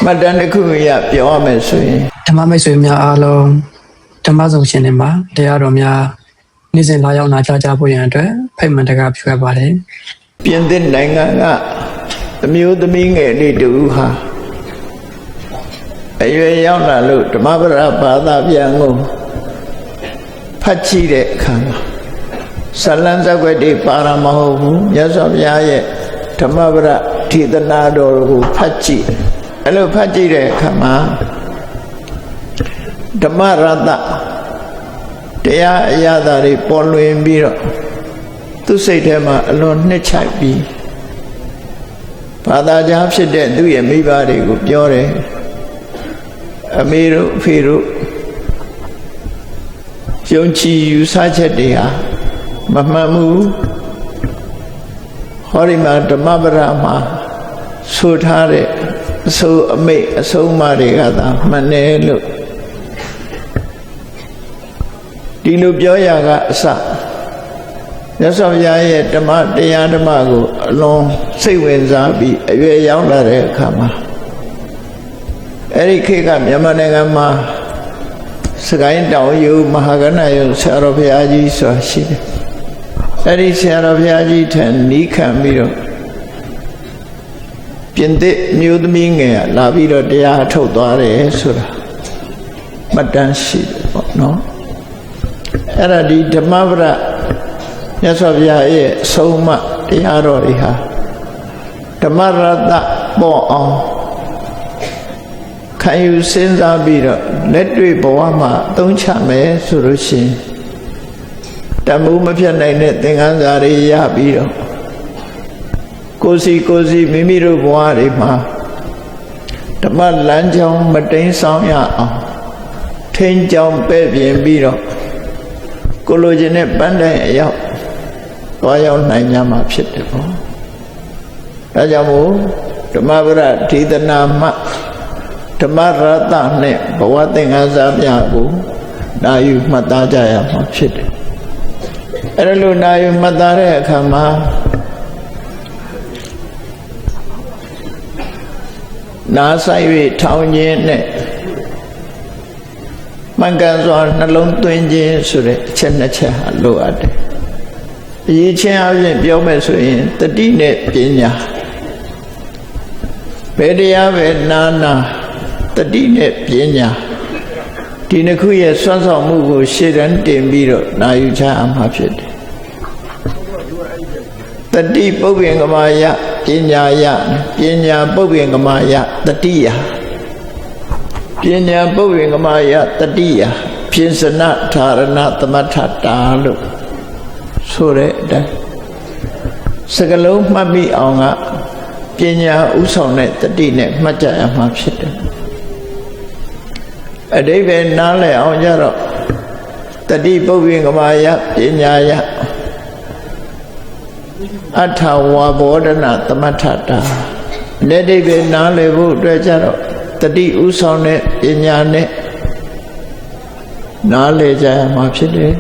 မှတ်တမ်းတစ်ခုရပြောရမယ်ဆိုရင်ဓမ္မမိတ်ဆွေများအားလုံးဓမ္မဆောင်ရှင်တွေမှာတရားတော်များနေ့စဉ်လာရောက်နာကြားကြဖို့ရန်အတွက်ဖိတ်မှန်တကားပြုအပ်ပါတယ်ပြင်သစ်နိုင်ငံကအမျိုးသမီးငယ်လေးတူဟာအရွယ်ရောက်လာလို့ဓမ္မပဒဘာသာပြန်ကိုဖတ်ကြည့်တဲ့အခါမှာဇလန်းဇက်ွက်တွေပါရမဟုတ်ဘူးမြတ်စွာဘုရားရဲ့ဓမ္မပဒထေသနာတော်ကိုဖတ်ကြည့်အဲ့လိုဖတ်ကြည့်တဲ့အခါမှာဓမ္မရတ္တတရားအရာတွေပေါ်လွင်ပြီးတော့သူ့စိတ်ထဲမှာအလွန်နှစ်ချိုက်ပြီးဘာသာကြားဖြစ်တဲ့သူ့ရဲ့မိဘတွေကိုပြောတယ်အမေတို့အဖေတို့ယုံကြည်ယူဆချက်တွေဟာမမှန်ဘူးဟောဒီမှာဓမ္မပဒမှာဆိုထားတဲ့အဆိုအမိတ်အဆုံးအမတွေကသာမှန်တယ်လို့ဒီလိုပြောရကအစမြတ်စွာဘုရားရဲ့ဓမ္မတရားဓမ္မကိုအလွန်စိတ်ဝင်စားပြီးအရွယ်ရောက်လာတဲ့အခါမှာအဲ့ဒီခေတ်ကမြန်မာနိုင်ငံမှာစကိုင်းတောင်ယူမဟာကဏယုဆရာတော်ဘုရားကြီးဆိုတာရှိတယ်အဲ့ဒီဆရာတော်ဘုရားကြီးထံနီးခံပြီးတော့ပြင်သစ်မျိုးသမီးငယ်လာပြီးတော့တရားထုတ်သွားတယ်ဆိုတာမှတ်တမ်းရှိတယ်ပေါ့နော်အဲ့ဒါဒီဓမ္မပဒမြတ်စွာဘုရားရဲ့အဆုံးအမတရားတော်တွေဟာဓမ္မရတ္တပေါ်အောင်ခံယူစဉ်းစားပြီးတော့လက်တွေ့ဘဝမှာအသုံးချမယ်ဆိုလို့ရှိရင်တမှုမဖြတ်နိုင်တဲ့သင်္ကန်းစာတွေရပြီးတော့ကိုယ်စီမိမိတို့ဘဝတွေမှာဓမ္မလမ်းကြောင်းမတိမ်းဆောင်ရအောင်ထိန်းကြောင်းပဲ့ပြင်ပြီးတော့ကိုလိုချင်တဲ့ပန်းတိုင်အရောက်သွားရောက်နိုင်ကြမှာဖြစ်တယ်ပေါ့ဒါကြောင့်မို့ဓမ္မပဒဒေသနာမှဓမ္မရတ္တနဲ့ဘဝသင်္ကန်းစာပြကိုနာယူမှတ်သားကြရမှာဖြစ်တယ်အဲ့ဒါလို့နာယူမှတ်သားတဲ့အခါမှာနာဆိုင်၍ထောင်ခြင်းနဲ့မှန်ကန်စွာနှလုံးသွင်းခြင်းဆိုတဲ့အချက်နှစ်ချက်ဟာလိုအပ်တယ်အရေးချင်းအပြင်ပြောမယ်ဆိုရင်တတိနဲ့ပညာဘယ်တရားပဲနာတတိနဲ့ပညာဒီနှစ်ခုရဲ့စွမ်းဆောင်မှုကိုရှေ့တန်းတင်ပြီးတော့နာယူချအမှာဖြစ်တယ်တတိပုပ္ပင်္ဂမယပညာယပညာပုပ္ပင်္ဂမယတတိယပညာပုပ္ပင်္ဂမယတတိယဖြင့်စနဓာရဏသမထတာလို့ဆိုတဲ့အတိုင်းစကလုံးမှတ်ပြီးအောင်ကပညာဥဆောင်တဲ့တတိနဲ့မှတ်ကြရမှာဖြစ်တယ်အဓိပ္ပာယ်နားလည်အောင်ကြတော့တတိပုပ္ပင်္ဂမယပညာယအထဝါဘောဓနာသမထတာလက်အဓိပ္ပာယ်နားလည်ဖို့အတွက်ကြတော့တတိဥဆောင်တဲ့ပညာနဲ့နားလည်ကြရမှာဖြစ်တယ်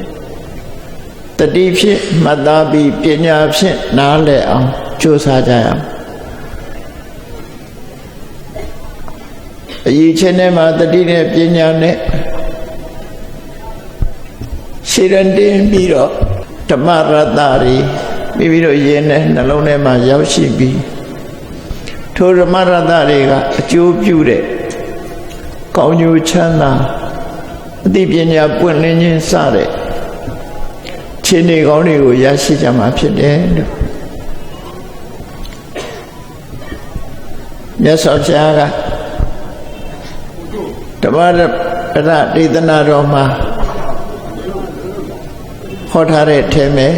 တတိဖြင့်မှတ်သားပြီးပညာဖြင့်နားလည်အောင်ကြိုးစားကြရအောင်အရေးချင်းထဲမှာတတိနဲ့ပညာနဲ့ရှင်းတင်ပြီးတော့ဓမ္မရတ္တတွေမိမိတို့ရင်းနဲ့နှလုံးထဲမှာရောက်ရှိပြီးထိုဓမ္မရတ္တတွေကအကျိုးပြုတဲ့ကောင်းကျိုးချမ်းသာအသိပညာပွင့်လင်းခြင်းစတဲ့ခြေနေကောင်းတွေကိုရရှိကြမှာဖြစ်တယ်လို့မြတ်စွာဘုရားကဓမ္မပဒဒေသနာတော်မှာဟောထားတဲ့အထက်မှာ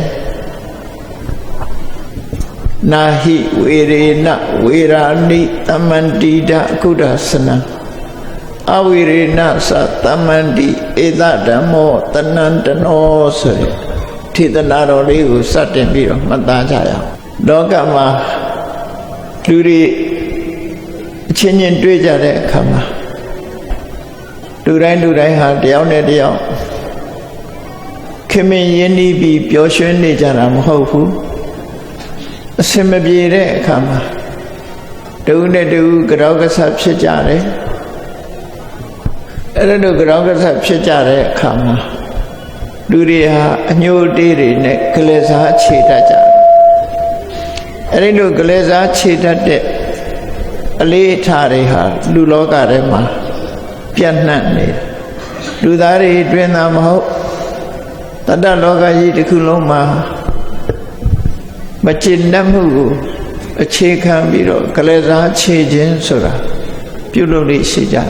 နာဟိဝေရေနဝေရာနိသမ္မန္တိဒကုဒ္ဒသနံအဝေရေနသသမ္မန္တိဧတဓမ္မောတဏံတနောဆိုတဲ့ထေသနာတော်လေးကိုစတင်ပြီးတော့မှတ်သားကြရအောင်လောကမှာလူတွေအချင်းချင်းတွေ့ကြတဲ့အခါမှာလူတိုင်းဟာတယောက်နဲ့တယောက်ခင်မင်ရင်းနှီးပြီးပျော်ရွှင်နေကြတာမဟုတ်ဘူးအစင်မပြေတဲ့အခါမှာတ တူနဲ့တူကြောက်ကစားဖြစ်ကြတယ်အဲ့ဒါတို့ကြောက်ကစားဖြစ်ကြတဲ့အခါမှာလူတွေဟာအညိုတေးတွေနဲ့ကလေးစားခြေတတ်ကြတယ်အဲ့ဒီလိုကလေးစားခြေတတ်တဲ့အလေးအထားတွေဟာလူလောကထဲမှာပြန့်နှံ့နေတယ်လူသားတွေတွင်သာမဟုတ်တတ္တလောကကြီးတစ်ခုလုံးမှာမကျင့်တတ်မှုကိုအခြေခံပြီးတော့ကလေးစားခြေခြင်းဆိုတာပြုလုပ်လို့ရှိကြတယ်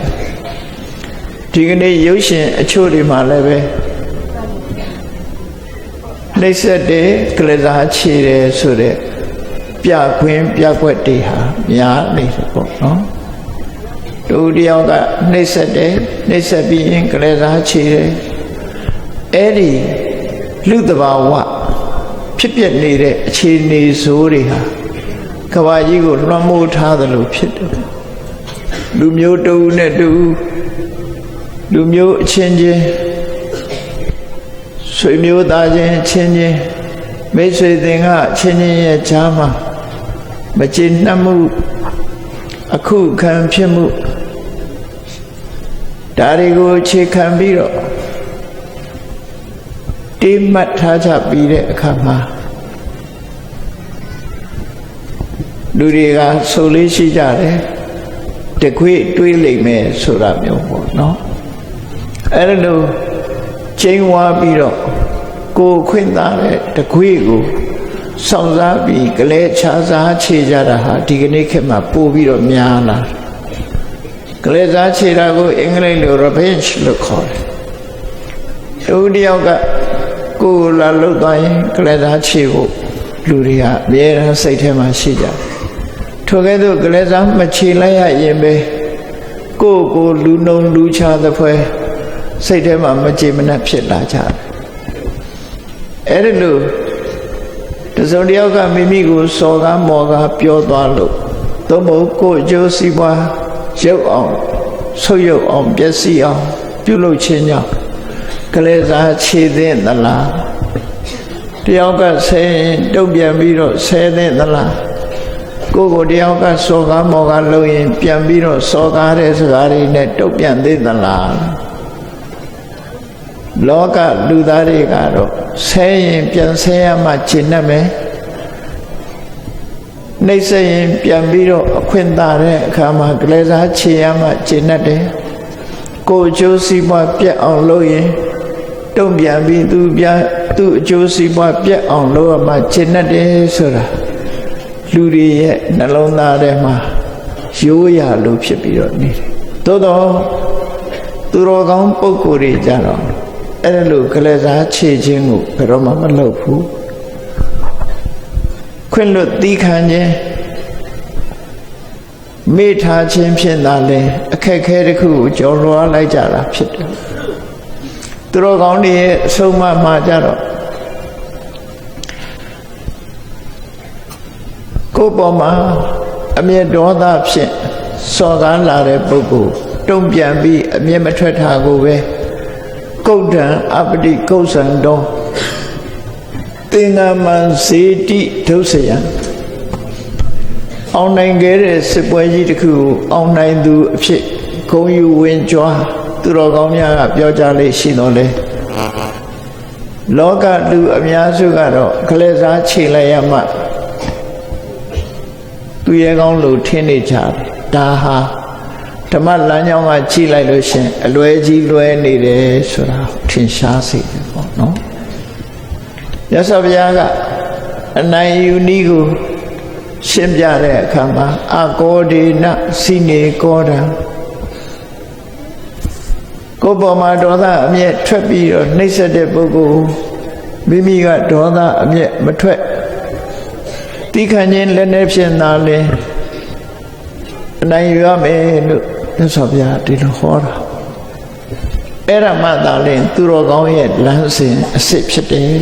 ဒီကနေ့ရုပ်ရှင်အချို့တွေမှာလည်းပဲနှိမ့်ဆက်တဲ့ကလေးစားခြေတယ်ဆိုတဲ့ပြခွင်းပြကွက်တွေဟာများနေတယ်ပေါ့နော်တူတယောက်ကနှိမ့်ဆက်တယ်နှိမ့်ဆက်ပြီးရင်ကလေးစားခြေတယ်အဲ့ဒီလူတဘာဝဖြစ်ပြနေတဲ့အခြေအနေဆိုးတွေဟာကဘာကြီးကိုလွှမ်းမိုးထားသလိုဖြစ်တယ်လူမျိုးတူနဲ့တူလူမျိုးအချင်းချင်းဆွေမျိုးသားချင်းအချင်းချင်းမိတ်ဆွေသင်္ဃအချင်းချင်းရဲ့ဈာမှာမကျေနပ်မှုအခုခံဖြစ်မှုဒါတွေကိုအခြေခံပြီးတော့တိမှတ်ထားကြပြီးတဲ့အခါမှာလူတွေကဆိုလေးရှိကြတယ်တခွေတွေးလိမ့်မယ်ဆိုတာမျိုးပေါ့နော်အဲ့ဒါလို့ချိန်ဝါပြီးတော့ကိုခွင့်သားတဲ့တခွေကိုစောင့်စားပြီးကလေးချာစားခြေကြတာဟာဒီကနေ့ခေတ်မှာပို့ပြီးတော့များလာကလေးစားခြေတာကိုအင်္ဂလိပ်လို revenge လို့ခေါ်တယ်တူတယောက်ကကိုယ်လာလှုပ်သွားရင်ကလေးစားခြေဖို့လူတွေကအများအားစိတ်ထဲမှာရှိကြတယ်ထိုကဲ့သို့ကလေးစားမခြေလိုက်ရရင်ပဲကိုလူနှုံလူချသဖွယ်စိတ်ထဲမှာမကြေမနက်ဖြစ်လာကြတယ်အဲ့ဒီလိုတစုံတစ်ယောက်ကမိမိကိုစော်ကားမော်ကားပြောသွားလို့သို့မဟုတ်ကိုအကျိုးစီးပွားရုပ်အောင်ဆုပ်ယုပ်အောင်ပျက်စီးအောင်ပြုလုပ်ခြင်းကြောင့်ကလေးစားခြေသင့်သလားတယောက်ကဆဲရင်တုတ်ပြန်ပြီးတော့ဆဲသင့်သလားကိုတယောက်ကစော်ကားမော်ကားလုပ်ရင်ပြန်ပြီးတော့စော်ကားတဲ့စကားတွေနဲ့တုတ်ပြန်သင့်သလားလောကလူသားတွေကတော့ဆဲရင်ပြန်ဆဲရမှကျင့်တတ်မယ်နှိမ့်ဆက်ရင်ပြန်ပြီးတော့အခွင့်သာတဲ့အခါမှာကလေးစားခြေရမှကျင့်တတ်တယ်ကိုအကျိုးစီးပွားပြတ်အောင်လုပ်ရင်တုံ့ပြန်ပြီးသူအကျိုးစီးပွားပြတ်အောင်လုပ်ရမှကျင့်တတ်တယ်ဆိုတာလူတွေရဲ့နှလုံးသားထဲမှာရိုးရာလို့ဖြစ်ပြီးတော့နေတယ်သို့တော့သူတော်ကောင်းပုဂ္ဂိုလ်တွေကြတော့အဲ့ဒါလို့ကလေးစားခြေခြင်းကိုဘယ်တော့မှမလုပ်ဘူးခွင့်လွတ်သီးခံခြင်းမေ့ထားခြင်းဖြင့်သာလဲအခက်ခဲတစ်ခုကိုကျော်လွှားလိုက်ကြတာဖြစ်တယ်သူတော်ကောင်းတွေရဲ့အဆုံးအမမှာကြတော့ကိုယ်ပေါ်မှာအမျက်ဒေါသဖြင့်စော်ကားလာတဲ့ပုဂ္ဂိုလ်တုံ့ပြန်ပြီးအမျက်မထွက်တာကိုပဲကုဋ္ဌံအပတိကုဋ္ဌံတော်သင်္ဃမံစေတိဒုစယံအောင်နိုင်ခဲ့တဲ့စစ်ပွဲကြီးတစ်ခုကိုအောင်နိုင်သူအဖြစ်ဂုဏ်ယူဝင်ကြွားသူတော်ကောင်းများကပြောကြလေရှိတော်လေလောကလူအများစုကတော့ကလေးစားခြေလိုက်ရမှသူရဲကောင်းလို့ထင်နေကြတယ်ဒါဟာဓမ္မလမ်းကြောင်းကကြည့်လိုက်လို့ရှင်အလွဲကြီးလွဲနေတယ်ဆိုတာထင်ရှားစေတယ်ပေါ့နော်မြတ်စွာဘုရားကအနိုင်ယူနည်းကိုရှင်းပြတဲ့အခါမှာအကောဒေနစိနေကောတံကိုယ်ပေါ်မှာဒေါသအမျက်ထွက်ပြီးတော့နှိမ့်ဆက်တဲ့ပုဂ္ဂိုလ်မိမိကဒေါသအမျက်မထွက်တိခဏ်ချင်းလည်းနဲ့ဖြင့်သာလဲအနိုင်ယူရမယ်လို့မြတ်စွာဘုရားဒီလိုဟောတာအဲ့ဒါမှသာလဲသူတော်ကောင်းရဲ့လမ်းစဉ်အစစ်ဖြစ်တယ်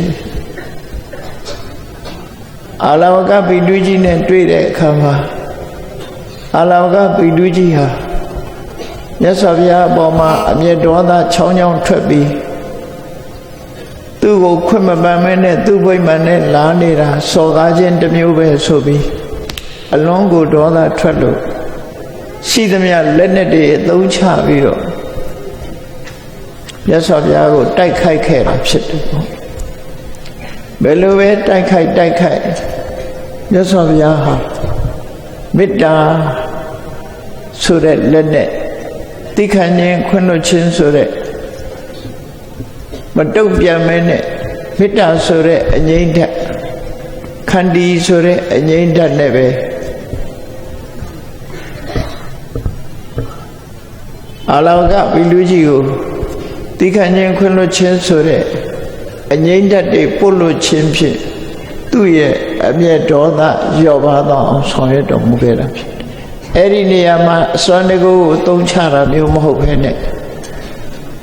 အာလဝကပိတုကြီးနဲ့တွေ့တဲ့အခါမှာအာလဝကပိတုကြီးဟာမြတ်စွာဘုရားအပေါ်မှာအမျက်ဒေါသချောင်းချောင်းထွက်ပြီးသူ့ကိုခွင့်မပန်မဲနဲ့သူ့ဘိမှန်နဲ့လာနေတာစော်ကားခြင်းတစ်မျိုးပဲဆိုပြီး အလွန်ကိုဒေါသထွက်လို့ရှိသမျှလက်နဲ့တွေအသုံးချပြီးတော့မြတ်စွာဘုရားကိုတိုက်ခိုက်ခဲ့တာဖြစ်တယ်ပေါ့ဘယ်လိုပဲတိုက်ခိုက်မြတ်စွာဘုရားဟာမေတ္တာဆိုတဲ့လက်နဲ့တိခဏ်ခြင်းခွင့်လွှတ်ခြင်းဆိုတဲ့မတုံ့ပြန်မဲနဲ့မေတ္တာဆိုတဲ့အငြိမ့်ဓာတ်ခန္တီဆိုတဲ့အငြိမ့်ဓာတ်နဲ့ပဲအာလောကပိလူကြီးကိုတိခဏ်ခြင်းခွင့်လွှတ်ခြင်းဆိုတဲ့အငြိမ့်ဓာတ်တွေပို့လွှတ်ခြင်းဖြင့်သူ့ရဲ့အမျက်ဒေါသလျော့ပါသောအောင်ဆောင်ရွက်တော်မူခဲ့တာဖြစ်တယ်။အဲ့ဒီနေရာမှာအစွမ်းတကူကိုအသုံးချတာမျိုးမဟုတ်ဘဲနဲ့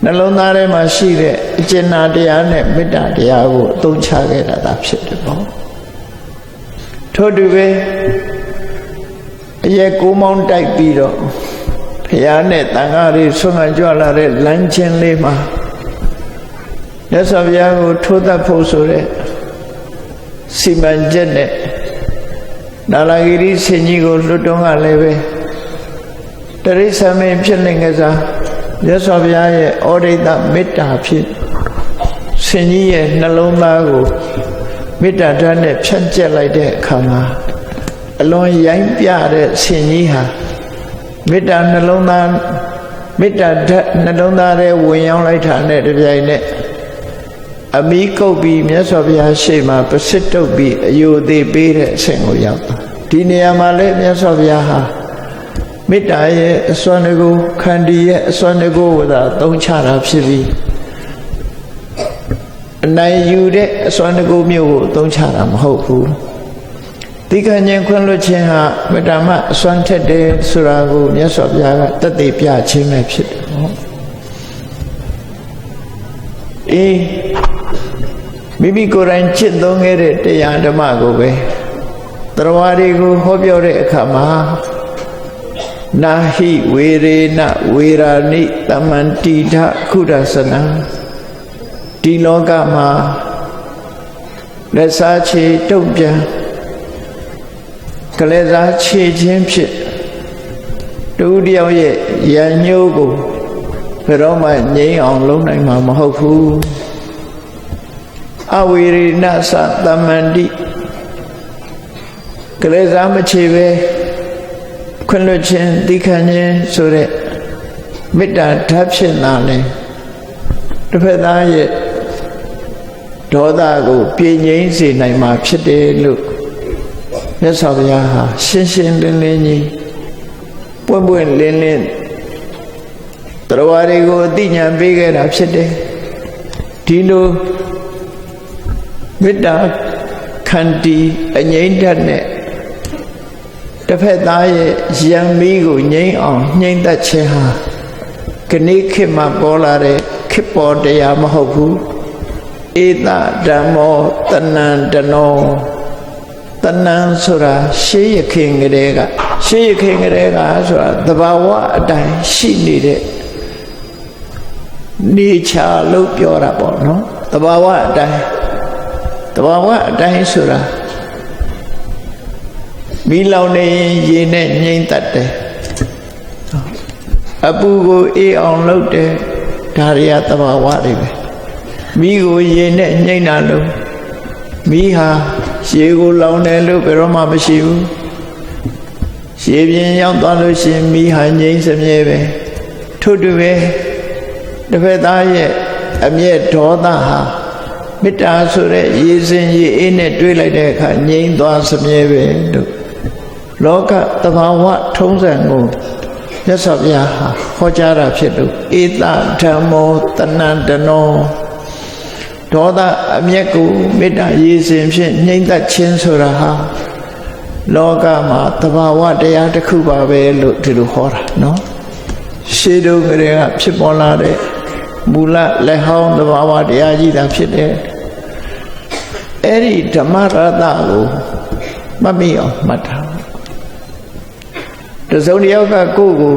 နှလုံးသားထဲမှာရှိတဲ့အကျဉ်းနာတရားနဲ့မေတ္တာတရားကိုအသုံးချခဲ့တာဖြစ်တယ်ပေါ့။ထို့တူပဲအရက်ကိုမောင်းတိုက်ပြီးတော့ဘုရားနဲ့တန်ခါးတွေဆွမ်းခံကြွလာတဲ့လမ်းချင်းလေးမှာမြတ်စွာဘုရားကိုထိုးသတ်ဖို့ဆိုတဲ့စီမံချက်နဲ့နာလာဂိရိဆင်ကြီးကိုလွတ်တော်ကလည်းပဲတရိစ္ဆာန်မင်းဖြစ်နေကြစားမြတ်စွာဘုရားရဲ့ဩဒိတမေတ္တာဖြစ်ဆင်ကြီးရဲ့နှလုံးသားကိုမေတ္တာဓာတ်နဲ့ဖြန့်ကျက်လိုက်တဲ့အခါမှာအလွန်ရိုင်းပြတဲ့ဆင်ကြီးဟာမေတ္တာနှလုံးသားမေတ္တာဓာတ်နှလုံးသားထဲဝင်ရောက်လိုက်တာနဲ့တပြိုင်နက်အမိကုတ်ပြီးမြတ်စွာဘုရားရှေ့မှာပစစ်တုပ်ပြီးအယုသေးပေးတဲ့အဆင့်ကိုရောက်တာဒီနေရာမှာလည်းမြတ်စွာဘုရားဟာမေတ္တာရဲ့အစွမ်းတကူခန္တီရဲ့အစွမ်းတကူကိုသာသုံးချတာဖြစ်ပြီးအနိုင်ယူတဲ့အစွမ်းတကူမျိုးကိုသုံးချတာမဟုတ်ဘူးတိခဏ်ခြင်းခွင့်လွှတ်ခြင်းဟာမေတ္တာမှအစွမ်းထက်တယ်ဆိုတာကိုမြတ်စွာဘုရားကသက်သေပြခြင်းပဲဖြစ်တယ်နော်မိမိကိုယ်တိုင်จิตသုံးခဲ့တဲ့တရားဓမ္မကိုပဲတရားဝါတွေကိုဟောပြောတဲ့အခါမှာနာဟိဝေရေနဝေရာနိတမန္တိထခုဒသနံဒီလောကမှာလက်စားချေတုံ့ပြန်ကလေးစားချေခြင်းဖြစ်တူတယောက်ရဲ့ရံညိုးကိုဘယ်တော့မှငြိမ်းအောင်လုပ်နိုင်မှာမဟုတ်ဘူးအဝေရိနသသမန္တိကလေးစားမချေပဲခွင့်လွှတ်ခြင်းတိခဏ်ခြင်းဆိုတဲ့မေတ္တာဓာတ်ဖြစ်လာလဲတစ်ဖက်သားရဲ့ဒေါသကိုပြေငြိမ်းစေနိုင်မှာဖြစ်တယ်လို့မြတ်စွာဘုရားဟာရှင်းရှင်းလင်းလင်းကြီးပွင့်ပွင့်လင်းလင်းတရားဝါတွေကိုအသိဉာဏ်ပေးခဲ့တာဖြစ်တယ်ဒီလိုမေတ္တာခန္တီအငြိမ့်ဓာတ်နဲ့တစ်ဖက်သားရဲ့ယံမီးကိုငြိမ်းအောင်နှိမ့်သက်ခြင်းဟာခဏိခေတ်မှာပေါ်လာတဲ့ခေတ်ပေါ်တရားမဟုတ်ဘူးဧတဓမ္မောတဏံတနောတဏံဆိုတာရှေးရခင်ကလေးကဆိုတာသဘာဝအတိုင်းရှိနေတဲ့နေချာလို့ပြောတာပေါ့နော်သဘာဝအတိုင်းဆိုတာမိလောင်နေရေနဲ့ငြိမ့်တတ်တယ်အပူကိုအေးအောင်လုပ်တယ်ဒါတွေကသဘာဝတွေပဲမိကိုရေနဲ့ငြိမ့်တာလို့မိဟာရေကိုလောင်တယ်လို့ဘယ်တော့မှမရှိဘူးရေပြင်ရောက်သွားလို့ရှိရင်မိဟာငြိမ့်စမြဲပဲထို့တူပဲတစ်ဖက်သားရဲ့အမျက်ဒေါသဟာမေတ္တာဆိုတဲ့ရေစင်ရေအေးနဲ့တွေးလိုက်တဲ့အခါငြိမ့်သွားစမြဲပဲလို့လောကသဘာဝထုံးစံကိုမြတ်စွာဘုရားဟာဟောကြားတာဖြစ်လို့ဧတဓမ္မောတဏံတနောဒေါသအမျက်ကိုမေတ္တာရေစင်ဖြင့်ငြိမ့်သက်ခြင်းဆိုတာဟာလောကမှာသဘာဝတရားတစ်ခုပါပဲလို့ဒီလိုဟောတာနော်ရှေးတုန်းကတည်းကဖြစ်ပေါ်လာတဲ့မူလလက်ဟောင်းသဘာဝတရားကြီးတာဖြစ်တယ်အဲ့ဒီဓမ္မရတကိုမမိအောင်မှတ်ထားတစုံတစ်ယောက်ကကိုယ့်ကို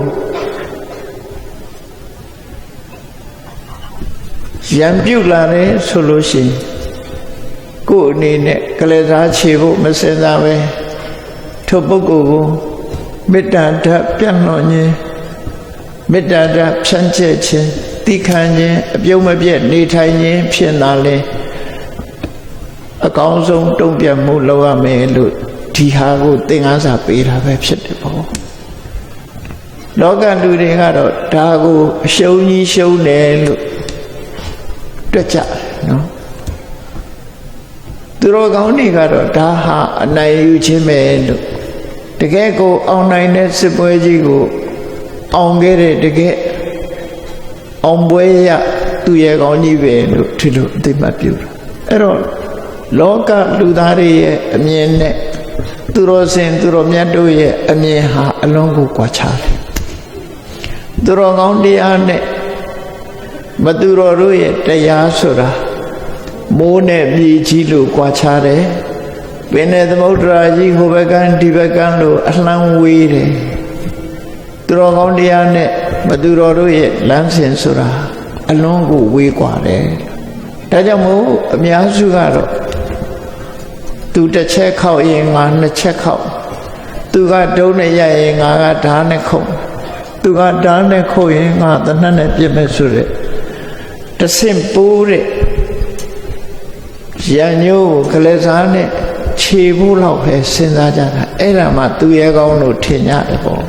ရံပြုတ်လာတယ်ဆိုလို့ရှိရင်ကိုယ့်အနေနဲ့ကလေးစားချေဖို့မစင်စားပဲ ထိုပုဂ္ဂိုလ်ကိုမေတ္တာဓာတ်ပြန့်လွှတ်ခြင်းမေတ္တာဓာတ်ဖြန့်ကျက်ခြင်းသီးခံခြင်းအပြုံးမပြတ်နေထိုင်ခြင်းဖြစ်လာလေအကောင်းဆုံးတုံ့ပြန်မှုလုပ်ရမယ်လို့ဒီဟာကိုသင်္ကန်းစာပေးတာပဲဖြစ်တယ်ပေါ့လောကလူတွေကတော့ဒါကိုအရှုံးကြီးရှုံးတယ်လို့တွက်ကြတယ်နော်သူတော်ကောင်းတွေကတော့ဒါဟာအနိုင်ယူခြင်းပဲလို့တကယ်ကိုအောင်နိုင်တဲ့စစ်ပွဲကြီးကိုအောင်ခဲ့တဲ့တကယ်အောင်ပွဲရသူရဲ့ကောင်းကြီးပဲလို့ဒီလိုအသိမှတ်ပြုတာအဲ့တော့လောကလူသားတွေရဲ့အမြင်နဲ့သူတော်စင်သူတော်မြတ်တို့ရဲ့အမြင်ဟာအလုံးကိုကွာခြားတယ်သူတော်ကောင်းတရားနဲ့မသူတော်တို့ရဲ့တရားဆိုတာမိုးနဲ့မြေကြီးလို့ကွာခြားတယ်ပင်နဲ့သမုဒ္ဒရာကြီးဟိုဘက်ကန်းဒီဘက်ကန်းလို့အလှမ်းဝေးတယ်သူတော်ကောင်းတရားနဲ့မသူတော်တို့ရဲ့လမ်းစဉ်ဆိုတာအလွန်ကိုဝေးกว่าတယ်ဒါကြောင့်မို့အများစုကတော့သူတစ်ချက်ခောက်ရင်ငါနှစ်ချက်ခောက်သူကဒုံးနဲ့ရရင်ငါကဓာတ်နဲ့ခုတ်သူကဓာတ်နဲ့ခုတ်ရင်ငါသနတ်နဲ့ပြစ်မယ်ဆိုတဲ့တဆင့်ပိုးတဲ့ရံညိုးကိုကလေးစားနဲ့ခြေဖို့လောက်ပဲစဉ်းစားကြတာအဲ့ဒါမှသူရဲ့ကောင်းလို့ထင်ကြတယ်ပေါ့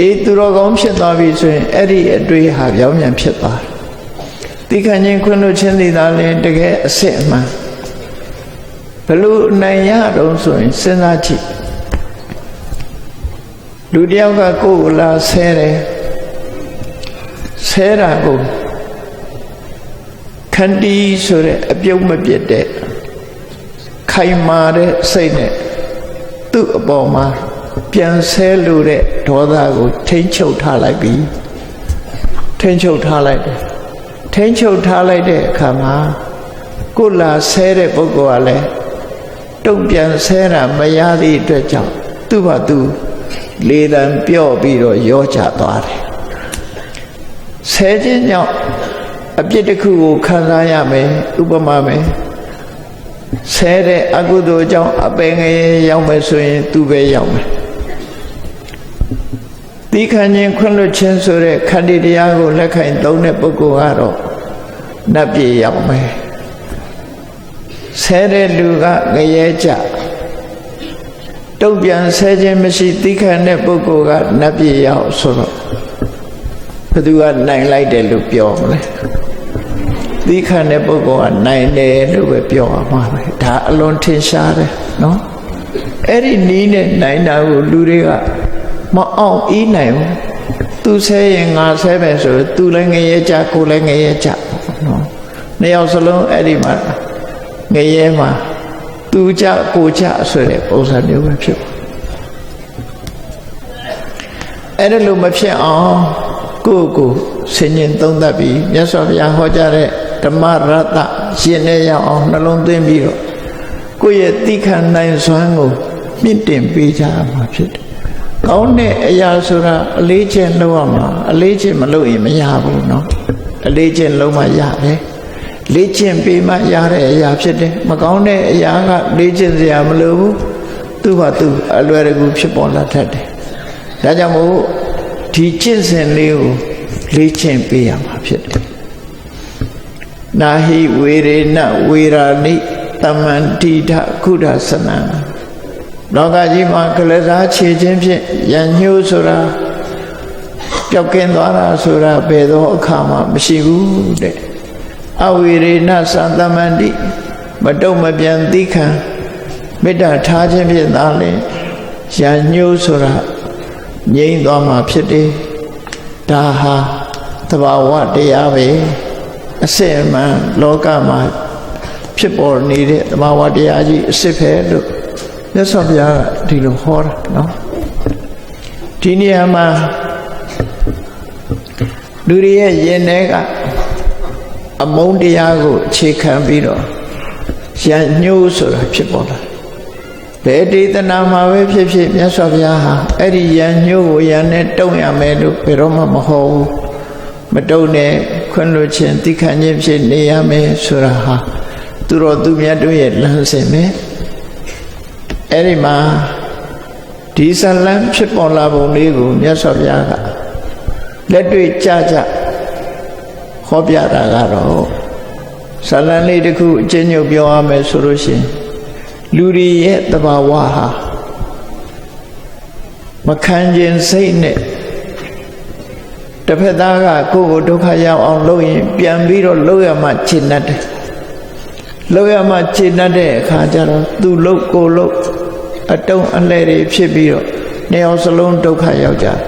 အေးသူတော်ကောင်းဖြစ်သွားပြီဆိုရင်အဲ့ဒီအတွေ့ဟာပြောင်းပြန်ဖြစ်သွားတယ်တိခဏချင်းခွင့်လို့ချင်းစီသားလည်းတကယ်အစစ်အမှန်ဘလို့နိုင်ရတော့ဆိုရင်စဉ်းစားကြည့်လူတယောက်ကကိုယ်ကိုလာဆဲတယ်ဆဲတာကိုခန္တီဆိုတဲ့အပြုံးမပြတ်တဲ့ခိုင်မာတဲ့စိတ်နဲ့သူ့အပေါ်မှာပြန်ဆဲလို့တဲ့ဒေါသကိုထိမ့်ချုပ်ထားလိုက်ပြီးထိမ့်ချုပ်ထားလိုက်တယ်ထိမ့်ချုပ်ထားလိုက်တဲ့အခါမှာကိုလာဆဲတဲ့ပုဂ္ဂိုလ်ကလည်းတုံ့ပြန်ဆဲတာမရသည့်အတွက်ကြောင့်သူ့ဘာသူလေတံပြော့ပြီးတော့ရောချသွားတယ်ဆဲခြင်းကြောင့်အပြစ်တစ်ခုကိုခံစားရမယ်ဥပမာမယ်ဆဲတဲ့အကုသိုလ်ကြောင့်အပင်ငယ်ရောက်မယ်ဆိုရင်သူပဲရောက်မယ်တိခဏချင်းခွင့်လွှတ်ခြင်းဆိုတဲ့ခန္တီတရားကိုလက်ခံသုံးတဲ့ပုဂ္ဂိုလ်ကတော့နတ်ပြည်ရောက်မယ်ဆဲတဲ့လူကငရဲကြတုံ့ပြန်ဆဲခြင်းမရှိတိခဏတဲ့ပုဂ္ဂိုလ်ကနတ်ပြည်ရောက်ဆိုတော့ဘယ်သူကနိုင်လိုက်တယ်လို့ပြောမလဲသီးခံတဲ့ပုဂ္ဂိုလ်ကနိုင်တယ်လို့ပဲပြောရမှာပဲဒါအလွန်ထင်ရှားတယ်နော်အဲ့ဒီနီးနဲ့နိုင်တာကိုလူတွေကမအောင်ýနိုင်ဘူးသူဆဲရင်ငါဆဲပဲဆိုတော့သူလည်းငရဲကြကိုလည်းငရဲကြနော်နှစ်ယောက်စလုံးအဲ့ဒီမှာငရဲမှာသူကြကိုကြဆိုတဲ့ပုံစံမျိုးပဲဖြစ်အဲ့ဒါလို့မဖြစ်အောင်ကိုကိုဆင်ញင်သုံးသပ်ပြီးမြတ်စွာဘုရားဟောကြားတဲ့ဓမ္မရတ္တရှင်နဲ့ရအောင်နှလုံးသွင်းပြီးတော့ကိုယ့်ရဲ့တိခဏနိုင်စွမ်းကိုမြင့်တင်ပေးကြမှာဖြစ်တယ်။ကောင်းတဲ့အရာဆိုတာအလေးချင်းလုပ်ရမှာအလေးချင်းမလုပ်ရင်မရဘူးเนาะအလေးချင်းလုံးမှရတယ်။လေးချင်းပေးမှရတဲ့အရာဖြစ်တယ်။မကောင်းတဲ့အရာကလေးချင်းစရာမလိုဘူး။သူ့ဘာသူအလွယ်တကူဖြစ်ပေါ်လာတတ်တယ်။ဒါကြောင့်မို့ဒီကျင့်စဉ်လေးကိုလေးချင်းပေးရမှာဖြစ်တယ်နာဟိဝေရေနဝေရာနိတမန္တိထခုဒသနံလောကကြီးမှာကလစားခြေခြင်းဖြင့်ရန်ညှိုးဆိုတာပျောက်ကင်းသွားတာဆိုတာဘယ်သောအခါမှမရှိဘူးတဲ့အဝေရေနသံတမန္တိမတုံမပြန်သိခံမေတ္တာထားခြင်းဖြင့်သာလေရန်ညှိုးဆိုတာငြိမ်းသွားမှာဖြစ်တယ်ဒါဟာသဘာဝတရားပဲအစစ်အမှန်လောကမှာဖြစ်ပေါ်နေတဲ့သဘာဝတရားကြီးအစစ်ပဲလို့မြတ်စွာဘုရားကဒီလိုဟောတာနော်ဒီနေရာမှာလူတွေရဲ့ရင်ထဲကအမုန်းတရားကိုအခြေခံပြီးတော့ရန်ညှိုးဆိုတာဖြစ်ပေါ်လာဘယ်ဒေသနာမှာပဲဖြစ်ဖြစ်မြတ်စွာဘုရားဟာအဲ့ဒီရန်ညှိုးကိုရန်နဲ့တုံ့ရမယ်လို့ဘယ်တော့မှမဟောဘူးမတုံနဲ့ခွင့်လွှတ်ခြင်းတိခဏချင်းဖြစ်နေရမယ်ဆိုတာဟာသူတော်သူမြတ်တို့ရဲ့လမ်းစဉ်ပဲအဲ့ဒီမှာ ဒီဇလံဖြစ်ပေါ်လာပုံလေးကိုမြတ်စွာဘုရားကလက်တွေ့ကြကြဟောပြတာကတော့ဇလံလေးတစ်ခုအကျဉ်းချုပ်ပြောရမယ်ဆိုလို့ရှိရင်လူတွေရဲ့တဘာဝဟာမခံခြင်းစိတ်နဲ့တစ်ဖက်သားကကိုယ့်ကိုဒုက္ခရောက်အောင်လုပ်ရင်ပြန်ပြီးတော့လုပ်ရမှခြေနှက်တယ်လုပ်ရမှခြေနှက်တဲ့အခါကျတော့သူလုပ်ကိုလုပ်အတုံးအလဲတွေဖြစ်ပြီးတော့နှစ်ယောက်စလုံးဒုက္ခရောက်ကြတယ်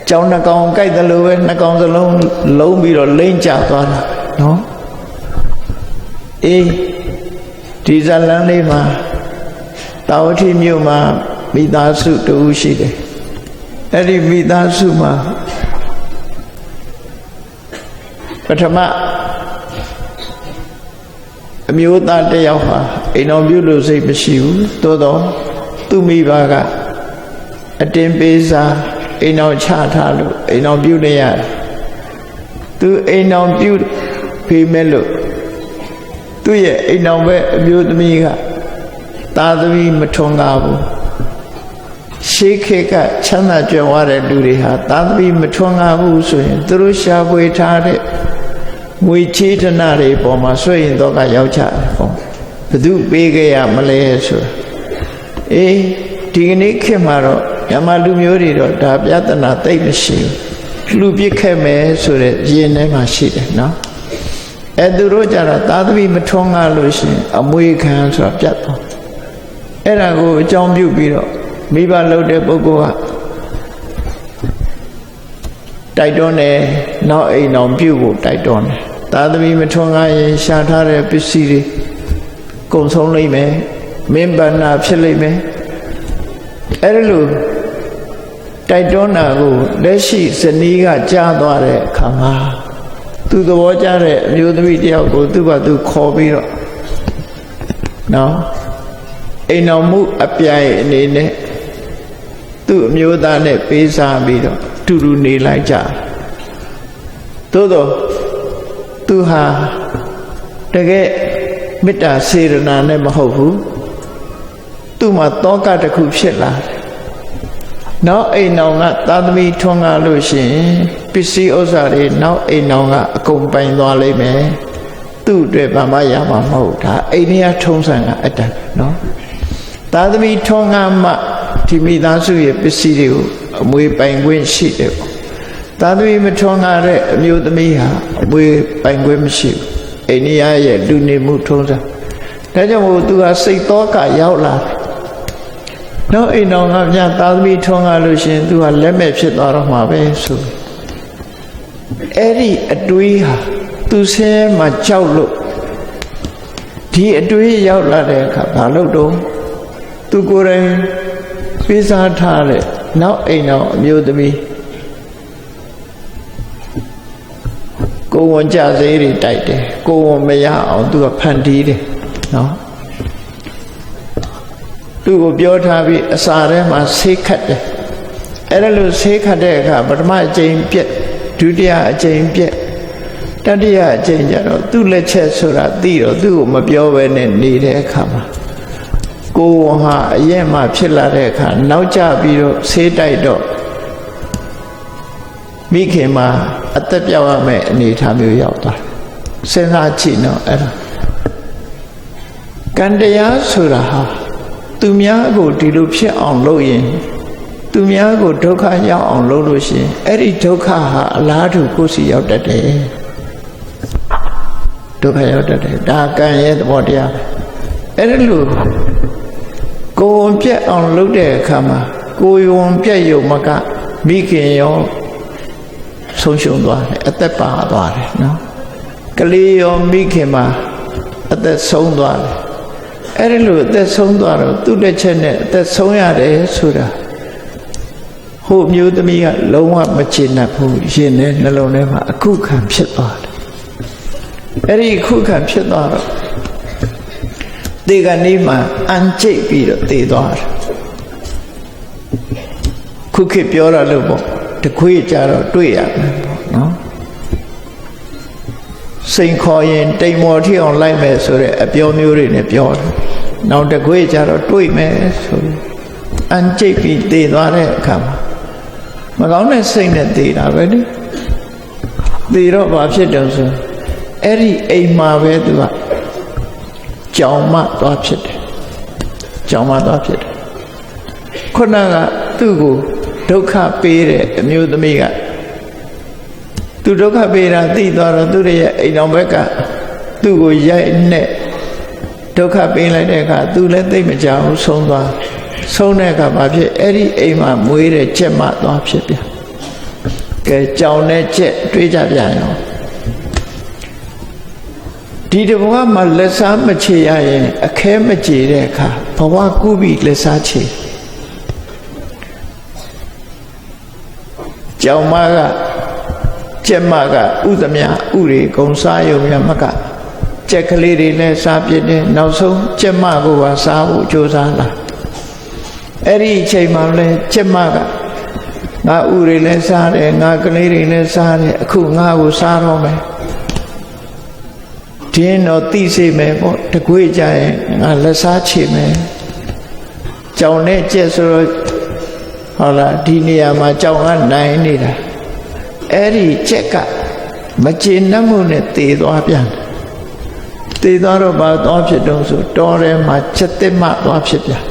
ကြောင်းနှကောင်ကြိုက်တယ်လို့ပဲနှကောင်စလုံးလုံးပြီးတော့လိမ့်ကျသွားတာနော်အေးဒီဇလန်းလေးမှာတာဝတိမြို့မှာမိသားစုတူရှိတယ်အဲ့ဒီမိသားစုမှာပထမအမျိုးသားတစ်ယောက်ဟာအိမ်တော်ပြုလို့စိတ်မရှိဘူးသို့တော့သူ့မိဘကအတင်းပေးစားအိမ်တော်ချထားလို့အိမ်တော်ပြုနေရတယ်သူအိမ်တော်ပြုဖေးမဲ့လို့သူ့ရဲ့အိမ်တော်ပဲအမျိုးသမီးကသားသမီးမထွန်းကားဘူးရှေးခေတ်ကချမ်းသာကြွယ်ဝတဲ့လူတွေဟာသားသမီးမထွန်းကားဘူးဆိုရင်သူတို့ရှာဖွေထားတဲ့ငွေချေးတနာတွေပေါ်မှာဆွေရင်တော့ကရောက်ချတယ်ပေါ့ဘသူပေးခဲ့ရမလဲဆိုအေးဒီကနေ့ခေတ်မှာတော့မြန်မာလူမျိုးတွေတော့ဒါပြဿနာသိပ်မရှိဘူးလူပြစ်ခဲ့မယ်ဆိုတဲ့ရင်ထဲမှာရှိတယ်နော်အဲသူတို့ကြတော့သားသမီးမထွန်းကားလို့ရှိရင်အမွေခံဆိုတာပြတ်သွားအဲ့ဒါကိုအကြောင်းပြုပြီးတော့မိဘလုပ်တဲ့ပုဂ္ဂိုလ်ကတိုက်တွန်းတယ်နောက်အိမ်အောင်ပြုဖို့တိုက်တွန်းတယ်သားသမီးမထွန်းကားရင်ရှာထားတဲ့ပစ္စည်းတွေကုန်ဆုံးလိမ့်မယ်မင်းပဏ္ဏဖြစ်လိမ့်မယ်အဲ့ဒါလို့တိုက်တွန်းတာကိုလက်ရှိဇနီးကကြားသွားတဲ့အခါမှာသူသဘောကျတဲ့အမျိုးသမီးတယောက်ကိုသူ့ဘာသူခေါ်ပြီးတော့နော်အိမ်တော်မှုအပြိုင်အနေနဲ့သူ့အမျိုးသားနဲ့ပေးစားပြီးတော့တူတူနေလိုက်ကြသို့တော့သူဟာတကယ်မေတ္တာစေရနာနဲ့မဟုတ်ဘူးသူ့မှာတောကတစ်ခုဖြစ်လာတယ်နောက်အိမ်တော်ကသားသမီးထွန်းကားလို့ရှိရင်ပစ္စည်းဥစ္စာတွေနောက်အိမ်တော်ကအကုန်ပိုင်သွားလိမ့်မယ်သူ့အတွက်ဘာမှရမှာမဟုတ်ဒါအိမ်ထဲကထုံးစံကအတ္တနော်သားသမီးထွန်းကားမှဒီမိသားစုရဲ့ပစ္စည်းတွေကိုအမွေပိုင်ခွင့်ရှိတယ်ပေါ့သားသမီးမထွန်းကားတဲ့အမျိုးသမီးဟာအမွေပိုင်ခွင့်မရှိဘူးအိန္ဒိယရဲ့လူနေမှုထုံးစံဒါကြောင့်မို့သူကစိတ်သောကရောက်လာတယ်နောက်အိမ်တော်ကမြတ်သားသမီးထွန်းကားလို့ရှင်သူကလက်မဲ့ဖြစ်သွားတော့မှာပဲဆိုအဲ့ဒီအတွေးဟာသူဆဲမှာကြောက်လို့ဒီအတွေးရောက်လာတဲ့အခါဘာလို့တော့သူကိုယ်တိုင်ပေးစားထားတဲ့နောက်အိမ်တော်အမျိုးသမီးကိုယ်ဝန်ကြစေးတွေတိုက်တယ်ကိုယ်ဝန်မရအောင်သူကဖန်တီးတယ်နော်သူ့ကိုပြောထားပြီးအစာထဲမှာဆေးခတ်တယ်အဲ့ဒါလို့ဆေးခတ်တဲ့အခါပထမအကြိမ်ပြက်ဒုတိယအကြိမ်ပြက်တတိယအကြိမ်ကျတော့သူ့လက်ချက်ဆိုတာသိတော့သူ့ကိုမပြောဘဲနဲ့နေတဲ့အခါမှာကိုယ်ဝန်ဟာအရင်မှဖြစ်လာတဲ့အခါနောက်ကျပြီးတော့ဆေးတိုက်တော့မိခင်မှာအသက်ပြောက်ရမယ့်အနေအထားမျိုးရောက်သွားစဉ်းစားကြည့်နော်အဲ့ဒါကံတရားဆိုတာဟာသူများကိုဒီလိုဖြစ်အောင်လုပ်ရင်သူများကိုဒုက္ခရောက်အောင်လုပ်လို့ရှိရင်အဲ့ဒီဒုက္ခဟာအလားတူကိုယ်စီရောက်တတ်တယ်ဒုက္ခရောက်တတ်တယ်ဒါကံရဲ့သဘောတရားအဲ့ဒါလို့ကိုယ်ဝန်ပြတ်အောင်လုပ်တဲ့အခါမှာကိုယ်ဝန်ပြတ်ရုံမကမိခင်ရောဆုံးရှုံးသွားတယ်အသက်ပါသွားတယ်နော်ကလေးရောမိခင်မှာအသက်ဆုံးသွားတယ်အဲ့ဒီလိုအသက်ဆုံးသွားတော့သူ့လက်ချက်နဲ့အသက်ဆုံးရတယ်ဆိုတာဟိုမျိုးသမီးကလုံးဝမချေနှက်ဘူးရင်ထဲနှလုံးထဲမှာအခုခံဖြစ်သွားတယ်အဲ့ဒီအခုခံဖြစ်သွားတော့ဒီကနေ့မှအန်ကျိတ်ပြီးတော့တည်သွားတယ်ခုခေတ်ပြောရလို့ပေါ့တခွေးကြတော့တွေ့ရမယ်ပေါ့နော်စိန်ခေါ်ရင်တိမ်မော်ထိအောင်လိုက်မယ်ဆိုတဲ့အပြောမျိုးတွေနဲ့ပြောတယ်နောက်တခွေးကြတော့တွေ့မယ်ဆို အန်ကျိတ်ပြီးတည်သွားတဲ့အခါမှာမကောင်းတဲ့စိတ်နဲ့တည်တာပဲလေတည်တော့ဘာဖြစ်တယ်ဆိုအဲ့ဒီအိမ်မှာပဲသူကကြောင်မသွားဖြစ်တယ်ကြောင်မသွားဖြစ်တယ်ခုနကသူ့ကိုဒုက္ခပေးတဲ့အမျိုးသမီးကသူဒုက္ခပေးတာသိသွားတော့သူရဲ့အိမ်တော်ဘက်ကသူ့ကိုရိုက်နဲ့ဒုက္ခပေးလိုက်တဲ့အခါသူလည်းသိမကြဘူးဆုံးသွားဆုံးတဲ့အခါဘာဖြစ်အဲ့ဒီအိမ်မှာမွေးတဲ့ချက်မသွားဖြစ်ပြန်ကဲကြောင်နဲ့ချက်တွေးကြပြန်ရောဒီတဘဝမှာလက်စားမချေရရင်အခဲမကြေတဲ့အခါဘဝကူးပြီးလက်စားချေကြောင်မကကျက်မကဥသမြဥတွေဂုံစားယုံမြမကကြက်ကလေးတွေလည်းစားပြစ်တယ်နောက်ဆုံးကျက်မကိုပါစားဖို့ကြိုးစားလာအဲ့ဒီအချိန်မှာလည်းကျက်မကငါဥတွေလည်းစားတယ်ငါကလေးတွေလည်းစားတယ်အခုငါကိုစားတော့မယ်ဒီတော့သိစေမယ်ပေါ့တကွေးကြရင်ငါလက်စားချေမယ်ကြောင်နဲ့ကျက်ဆိုတော့ဟုတ်လားဒီနေရာမှာကြောင်ကနိုင်နေတာအဲ့ဒီချက်ကမကျေနပ်မှုနဲ့တည်သွားပြန်တည်သွားတော့ဘာသွားဖြစ်တော့ဆိုတောထဲမှာချက်သစ်မသွားဖြစ်ပြန်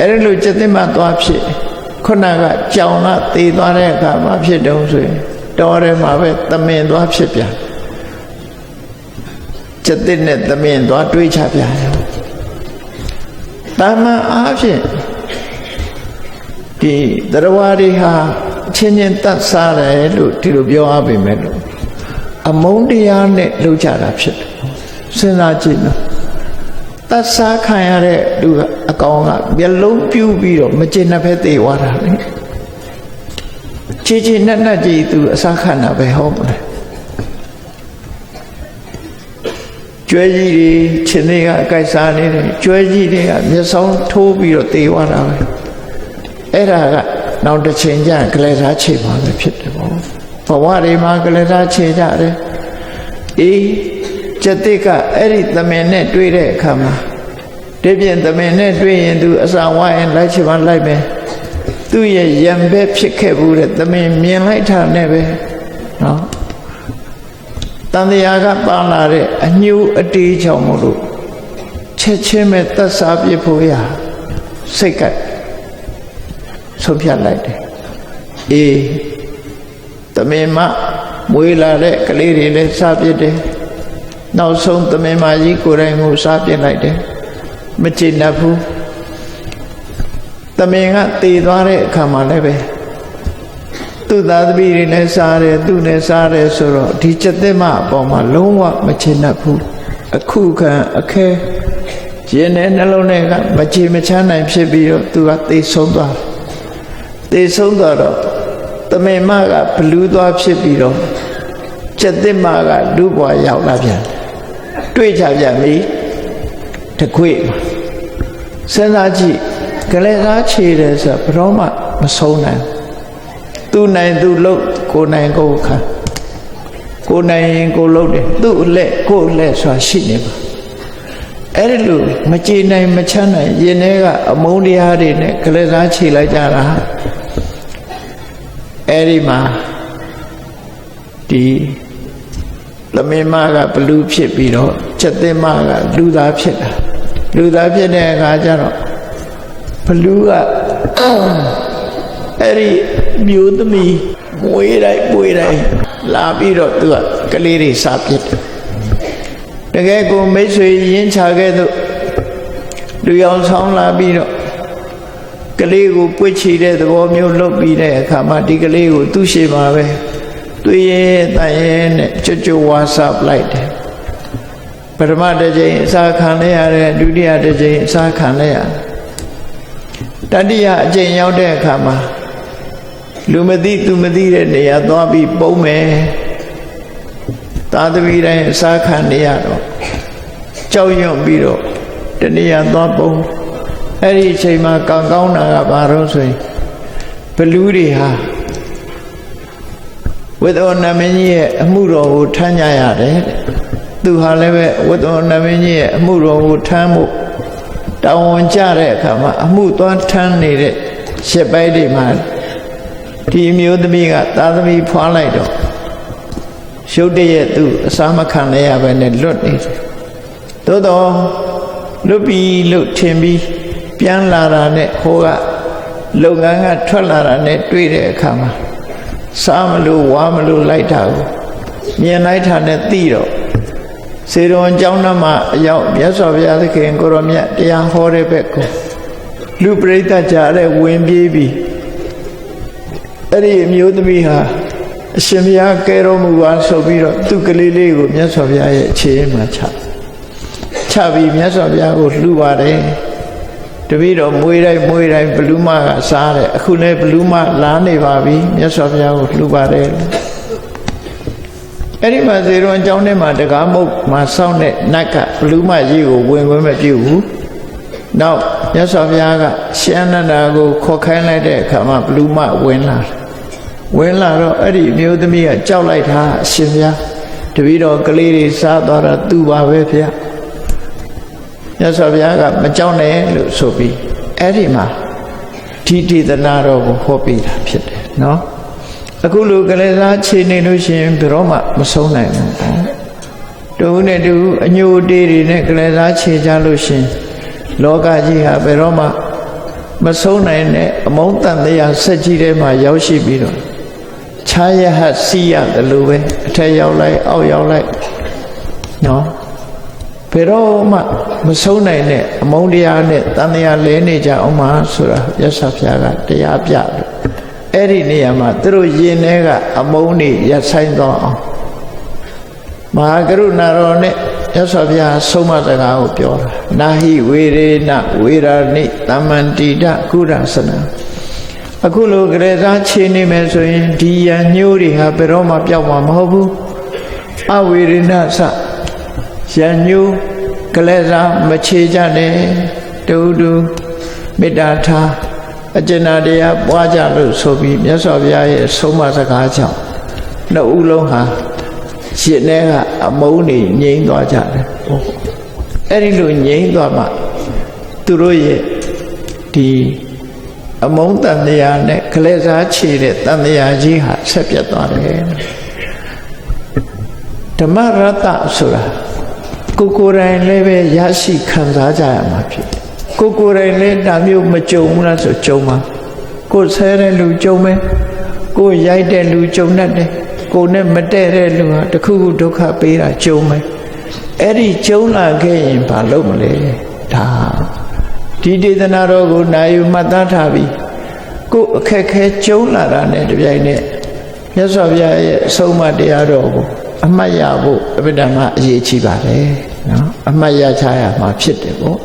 အဲ့ဒီလိုချက်သစ်မသွားဖြစ်ခုနကကြောင်ကတည်သွားတဲ့အခါမှာဖြစ်တော့ဆိုရင်တောထဲမှာပဲသမင်သွားဖြစ်ပြန်ချက်သစ်နဲ့သမင်သွားတွေးချပြန်တယ်တာမန်အားဖြင့်ဒီတရားဝါတွေဟာချင်းချင်းတတ်စားတယ်လို့ဒီလိုပြောရပေမဲ့လို့အမုန်းတရားနဲ့လှုပ်ကြတာဖြစ်တယ်စဉ်းစားကြည့်နော်တတ်စားခံရတဲ့လူအကောင်ကမျက်လုံးပြူးပြီးတော့မကျေနပ်ဖက်သေးသွားတာလေချီချီနက်နက်ကြီးသူအစားခံတာပဲဟုတ်မလားကျွဲကြီးတွေချင်းတွေကအကြိုက်စားနေတယ်ကျွဲကြီးတွေကမျက်စောင်းထိုးပြီးတော့သေသွားတာပဲအဲ့ဒါကနောက်တစ်ချိန်ကျကလေးသားခြေပါပဲဖြစ်တယ်ပေါ့ဘဝတွေမှာကလေးသားခြေကြတယ်အေးကျက်တိကအဲ့ဒီသမင်နဲ့တွေ့တဲ့အခါမှာဒီပြင်သမင်နဲ့တွေ့ရင်သူအစာဝါရင်လိုက်ချင်မှလိုက်မယ်သူ့ရဲ့ရံပဲဖြစ်ခဲ့ဘူးတဲ့သမင်မြင်လိုက်တာနဲ့ပဲနော်တန်တရားကပန်းလာတဲ့အညှိုးအတေးချောင်မို့လို့ချက်ချင်းပဲသက်စားပြဖို့ရစိတ်ကဆုံးဖြတ်လိုက်တယ်အေးသမင်မမွေးလာတဲ့ကလေးတွေလည်းစားပြစ်တယ်နောက်ဆုံးသမင်မကြီးကိုယ်တိုင်ကိုစားပြစ်လိုက်တယ်မကျေနပ်ဘူးသမင်ကတည်သွားတဲ့အခါမှာလည်းပဲသူ့သားသမီးတွေလည်းစားတယ်သူလည်းစားတယ်ဆိုတော့ဒီကျက်သစ်မအပေါ်မှာလုံးဝမကျေနပ်ဘူးအခုခံအခဲရင်ထဲနှလုံးထဲကမချေမချမ်းနိုင်ဖြစ်ပြီးတော့သူကသေဆုံးသွားသေဆုံးတော့သမင်မကဘလူးသွားဖြစ်ပြီးတော့ကျက်သစ်မကလူဘွားရောက်လာပြန်တွေ့ကြပြန်ပြီတခွေစဉ်းစားကြည့်ကလေးသားခြေတယ်ဆိုဘရောမှမဆုံးနိုင်သူနိုင်သူလှုပ်ကိုနိုင်ကိုခံကိုနိုင်ရင်ကိုလှုပ်တယ်သူ့အလက်ကိုအလက်ဆိုတာရှိနေပါအဲ့ဒီလိုမကြည်နိုင်မချမ်းနိုင်ရင်ထဲကအမုန်းတရားတွေနဲ့ကလေးသားခြေလိုက်ကြတာအဲ့ဒီမှာဒီသမင်မကဘလူးဖြစ်ပြီးတော့ချက်သစ်မကလူသားဖြစ်တာလူသားဖြစ်တဲ့အခါကျတော့ဘလူးကအဲ့ဒီမျိုးသမီးမွေးတိုင်းပွေးတိုင်းလာပြီးတော့သူကကလေးတွေစားပြစ်တယ်တကယ်ကိုမိတ်ဆွေရင်းချခဲ့သူလူရောင်ဆောင်လာပြီးတော့ကလေးကိုပွေ့ချီတဲ့သဘောမျိုးလုပ်ပြီးတဲ့အခါမှာဒီကလေးကိုသူ့ရှိမှာပဲတွေ့ရဲ့တန်ရဲ့နဲ့ကြွကြွဝါစားလိုက်တယ်ပထမတစ်ချိန်အစာခံလိုက်ရတယ်ဒုတိယတစ်ချိန်အစာခံလိုက်ရတယ်တတိယအချိန်ရောက်တဲ့အခါမှာလူမသိသူမသိတဲ့နေရာသွားပြီးပုံမယ်သာသမီတိုင်းအစာခံနေရတော့ကြောက်ရွံ့ပြီးတော့တနေရာသွားပုံအဲ့ဒီအချိန်မှာကံကောင်းတာကဘာလို့ဆိုရင်ဘလူးတွေဟာဝိသောနမင်းကြီးရဲ့အမှုတော်ကိုထမ်းကြရတယ်သူဟာလည်းပဲဝိသောနမင်းကြီးရဲ့အမှုတော်ကိုထမ်းဖို့တ တာဝန်ကြတဲ့အခါမှာအမှုသွားထမ်းနေတဲ့ရှစ်ပိုင်းတွေမှာဒီမျိုးသမီးကသားသမီးဖွားလိုက်တော့ရုတ်တရက်သူအစာမခံရဘဲနဲ့လွတ်နေတယ်သို့တော့လွတ်ပြီးလို့ထင်ပြီးပြန်လာတာနဲ့ဟိုကလုပ်ငန်းကထွက်လာတာနဲ့တွေ့တဲ့အခါမှာစားမလို့ဝါမလို့လိုက်တာကိုမြင်လိုက်တာနဲ့သိတော့စေတော်ကျောင်းသားမှာအရောက်မြတ်စွာဘုရားသခင်ကိုရောမြတ်တရားဟောတဲ့ဘက်ကိုလူပရိသတ်ကြားတဲ့ဝင်ပြေးပြီးအဲ့ဒီအမျိုးသမီးဟာအရှင်ဘုရားကဲတော်မူပါဆိုပြီးတော့သူ့ကလေးလေးကိုမြတ်စွာဘုရားရဲ့အခြေအနေမှာချပြီးမြတ်စွာဘုရားကိုလှူပါတယ်တပည့်တော်မွေးတိုင်းဘလူးမကစားတယ်အခုလည်းဘလူးမလားနေပါပြီမြတ်စွာဘုရားကိုလှူပါတယ်အဲ့ဒီမှာဇေရွန်ကျောင်းထဲမှာတကားမုတ်မှာစောင့်တဲ့နတ်ကဘလူးမကြီးကိုဝင်ခွင့်မပြုဘူးနောက်မြတ်စွာဘုရားကရှင်အနန္ဒာကိုခေါ်ခိုင်းလိုက်တဲ့အခါမှာဘလူးမဝင်လာတော့အဲ့ဒီမျိုးသမီးကကြောက်လိုက်တာအရှင်ဘုရားတပည့်တော်ကလေးတွေစားသွားတာသူ့ပါပဲဗျာမြတ်စွာဘုရားကမကြောက်နဲ့လို့ဆိုပြီးအဲ့ဒီမှာဒီဒေသနာတော်ကိုဟောပေးတာဖြစ်တယ်နော်အခုလိုကလေးစားခြေနေလို့ရှိရင်ဘယ်တော့မှမဆုံးနိုင်ဘူးတူနဲ့တူအညိုတေးတွေနဲ့ကလေးစားခြေကြလို့ရှိရင်လောကကြီးဟာဘယ်တော့မှမဆုံးနိုင်တဲ့အမုန်းတန်တရားဆက်ကြီးထဲမှာရောက်ရှိပြီးတော့ခြားရဟတ်စီးရတယ်လို့ပဲအထက်ရောက်လိုက်အောက်ရောက်လိုက်နော်ဘယ်တော့မှမဆုံးနိုင်တဲ့အမုန်းတရားနဲ့တန်တရားလဲနေကြအောင်မှာဆိုတာရသဗျာကတရားပြတယ်အဲ့ဒီနေရာမှာသူတို့ယင်ထဲကအမုန်းတွေရပ်ဆိုင်သွားအောင်မဟာကရုဏာတော်နဲ့ရသဗျာဆုံးမစကားကိုပြောတာနာဟိဝေရေနဝေရာနိတမ္မန္တိတကုရသနာအခုလိုကြဲစားခြေနေမယ်ဆိုရင်ဒီရံညိုးတွေဟာဘယ်တော့မှပျောက်မှာမဟုတ်ဘူးအဝေရေနသရံညိုးကလေးစားမခြေကြနဲ့တူမေတ္တာထားအကျဉ်းတရားပွားကြလို့ဆိုပြီးမြတ်စွာဘုရားရဲ့ဆုံးမစကားကြောင့်နှစ်ဦးလုံးဟာရှင်ထဲကအမုန်းတွေငြိမ်းသွားကြတယ်အဲ့ဒီလိုငြိမ်းသွားမှသူတို့ရဲ့ဒီအမုန်းတန်တရားနဲ့ကလေးစားခြေတဲ့တန်တရားကြီးဟာဆက်ပြတ်သွားတယ်ဓမ္မရတ္တဆိုတာကိုယ်တိုင်လည်းပဲရရှိခံစားကြရမှာဖြစ်တယ်ကိုယ်တိုင်လည်းဒါမျိုးမကြုံဘူးလားဆိုကြုံပါကိုယ်ဆဲတဲ့လူကြုံမယ်ကိုယ်ရိုက်တဲ့လူကြုံတတ်တယ်ကိုယ်နဲ့မတည့်တဲ့လူဟာတခုခုဒုက္ခပေးတာကြုံမယ်အဲ့ဒီကြုံလာခဲ့ရင်ဘာလုပ်မလဲဒါဒီဒေသနာတော်ကိုနာယူမှတ်သားထားပြီးကိုယ်အခက်ခဲကြုံလာတာနဲ့တပြိုင်နက်မြတ်စွာဘုရားရဲ့အဆုံးအမတရားတော်ကိုအမှတ်ရဖို့အဘိဓမ္မာအရေးကြီးပါတယ်နော်အမှတ်ရချရမှာဖြစ်တယ်ပေါ့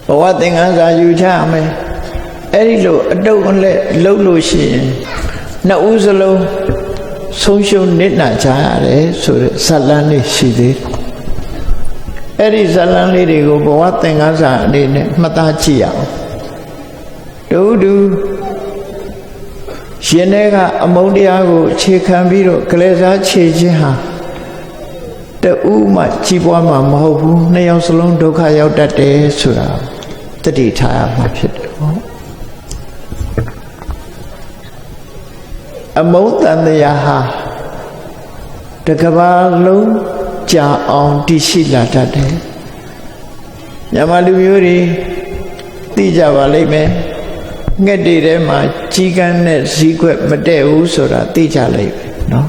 ဘဝသင်္ကန်းစာယူချရမယ်အဲ့ဒီလိုအတုံးအလက်လှုပ်လို့ရှိရင်နှစ်ဦးစလုံးဆုံးရှုံးနစ်နာကြရတယ်ဆိုတဲ့ဇာတ်လမ်းလေးရှိသေးတယ်အဲ့ဒီဇာတ်လမ်းလေးတွေကိုဘဝသင်္ကန်းစာအနေနဲ့မှတ်သားကြည့်ရအောင်တူရှင်ထဲကအမုန်းတရားကိုခြေခံပြီးတော့ကလေးစားခြေခြင်းဟာတူမှကြီးပွားမှာမဟုတ်ဘူးနှစ်ယောက်စလုံးဒုက္ခရောက်တတ်တယ်ဆိုတာတတိထားရမှာဖြစ်တယ်ပေါ့အမုန်းတန်တရားဟာတကဘာလုံးကြာအောင်တည်ရှိလာတတ်တယ်မြန်မာလူမျိုးတွေသိကြပါလိမ့်မယ်ငှက်တွေထဲမှာကြီးကန်းနဲ့ဇီးခွက်မတည့်ဘူးဆိုတာသိကြလိမ့်မယ်နော်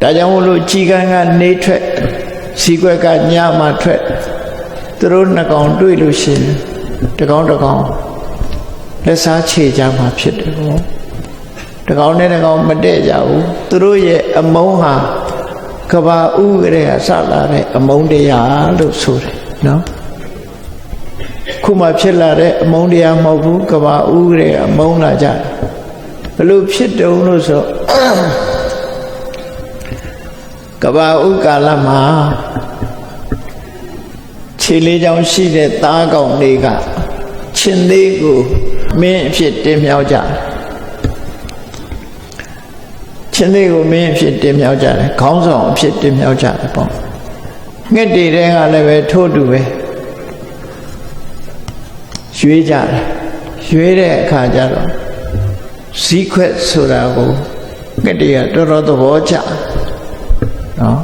ဒါကြောင့်မို့လို့ကြီးကန်းကနေထွက်ဇီးခွက်ကညမှထွက်သူတို့နှစ်ကောင်တွေ့လို့ရှိရင်တကောင်လက်စားခြေကြမှာဖြစ်တယ်ပေါ့တကောင်နဲ့တကောင်မတည့်ကြဘူးသူတို့ရဲ့အမုန်းဟာကဘာဥကလေးကစလာတဲ့အမုန်းတရားလို့ဆိုတယ်နော်ခုမှဖြစ်လာတဲ့အမုန်းတရားမဟုတ်ဘူးကဘာဥကလေးကအမုန်းလာကြတယ်ဘလို့ဖြစ်တုံလို့ဆိုကဘာဥကာလမှာခြေလေးချောင်းရှိတဲ့သားကောင်တွေကချင်းသေးကိုမင်းအဖြစ်တင်မြောက်ကြတယ်ချင်းသေးကိုမင်းအဖြစ်တင်မြောက်ကြတယ်ခေါင်းဆောင်အဖြစ်တင်မြောက်ကြတယ်ပေါ့ ငှက်တွေတဲ့ကလည်းပဲထိုးတူပဲရွေးကြတယ်ရွေးတဲ့အခါကျတော့ဇီးခွက်ဆိုတာကိုငှက်တွေကတော်တော်သဘောကျနော်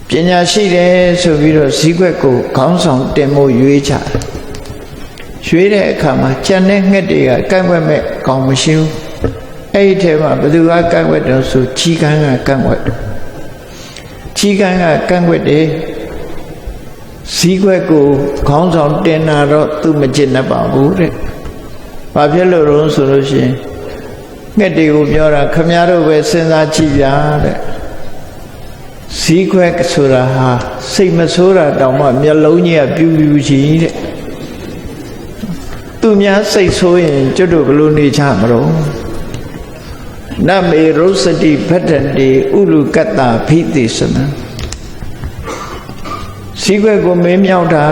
ပညာရှိတယ်ဆိုပြီးတော့ဇီးခွက်ကိုခေါင်းဆောင်တင်ဖို့ရွေးကြတယ်ရွေးတဲ့အခါမှာကြံတဲ့ငှက်တွေကကန့်ကွက်မဲ့ကောင်းမရှိဘူးအဲ့ဒီထဲမှာဘယ်သူကကန့်ကွက်တော့ဆိုချီကန်းကကန့်ကွက်ချီကန်းကကန့်ကွက်တယ်ဇီးခွက်ကိုခေါင်းဆောင်တင်တာတော့သူမကျင့်တတ်ပါဘူးတဲ့ဘာဖြစ်လို့လဲဆိုလို့ရှိရင်ငှက်တွေကိုပြောတာခမည်းတော်ပဲစဉ်းစားကြည့်ပြတဲ့ဇီးခွက်ဆိုတာဟာစိတ်မဆိုးတာတောင်မှမျက်လုံးကြီးကပြူးပြူးကြီးတဲ့သူများစိတ်ဆိုးရင်ကျွတ်တို့ဘယ်လိုနေကြမလို့နမေရုစတိဗတ္တန္တိဥလူကတ္တဖိသေစနံဇီးခွက်ကိုမင်းမြောက်တာ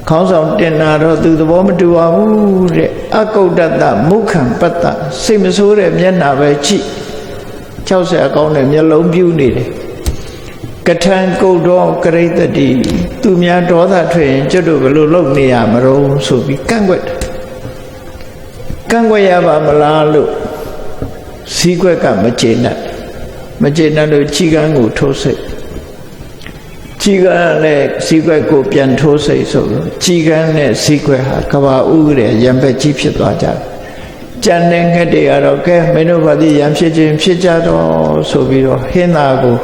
ခေါင်းဆောင်တင်တာတော့သူသဘောမတူပါဘူးတဲ့အကုဋ္ဌတမုခံပတ္တစိတ်မဆိုးတဲ့မျက်နှာပဲကြည့်60အကောင်းတဲ့မျက်လုံးပြူးနေတယ်ကထံကုတ်တော်ကရိတတိသူများဒေါသထွက်ရင်ကျွတ်တို့ဘယ်လိုလုပ်နေရမလို့ဆိုပြီးကန့်ကွက်ရပါမလားလို့ဇီးခွက်ကမကျေနပ်လို့ခြိကန်းကိုထိုးစိတ်ခြိကန်းနဲ့ဇီးခွက်ကိုပြန်ထိုးစိတ်ဆိုလို့ခြိကန်းနဲ့ဇီးခွက်ဟာကဘာဥရဲ့ရံပက်ကြီးဖြစ်သွားကြတယ်ကြံတဲ့ငှက်တွေကတော့ကဲမင်းတို့ဘာသိရံဖြစ်ခြင်းဖြစ်ကြတော့ဆိုပြီးတော့ဟင်းသားကို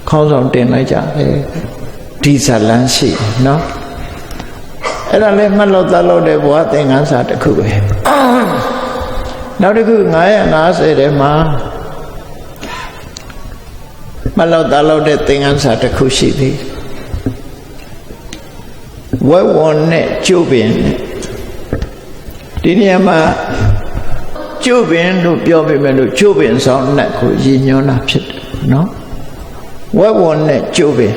ခေါင်းဆောင်တင်လိုက်ကြတယ်ဒီဇလန်းရှိနော်အဲ့ဒါလည်းမှတ်လို့သားလို့တဲ့ဘဝသင်္ကန်းစာတစ်ခုပဲနောက်တစ်ခု950ထဲမှာမှတ်လို့သားလို့တဲ့သင်္ကန်းစာတစ်ခုရှိသေးဝက်ဝွန်နဲ့ကျုပ်ပင်ဒီနေရာမှာကျုပ်ပင်လို့ပြောပေမဲ့လို့ကျုပ်ပင်ဆောင်နဲ့ကိုရည်ညွှန်းတာဖြစ်တယ်နော်ဝက်ဝွန်နဲ့ကျုပ်ပင်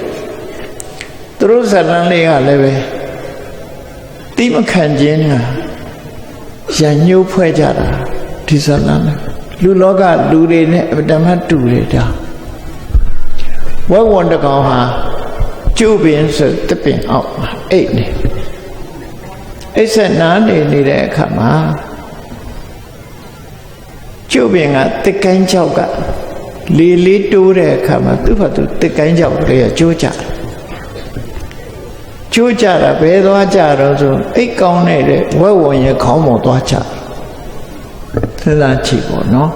သူတို့ဇာတ်လမ်းလေးကလည်းပဲတိမခံခြင်းကရညှိုးဖွဲ့ကြတာဒီဇာတ်လမ်းလူလောကလူတွေနဲ့အတ္တမတူတယ်ဒါဝက်ဝွန်တကောင်ဟာကျုပ်ပင်ဆိုတပင်အောက်မှာအိတ်နေအိတ်ဆက်နားနေတဲ့အခါမှာကျုပ်ပင်ကတစ်ကိုင်းကြောက်ကလေးတိုးတဲ့အခါမှာသူ့ဘာသူတစ်ကိုင်းကြောက်ကလေးကကျိုးကြတာဘယ်သွားကြတော့ဆိုအိတ်ကောင်းနေတဲ့ဝက်ဝွန်ရဲ့ခေါင်းပေါ်သွားကြစဉ်းစားကြည့်ပေါ့နော်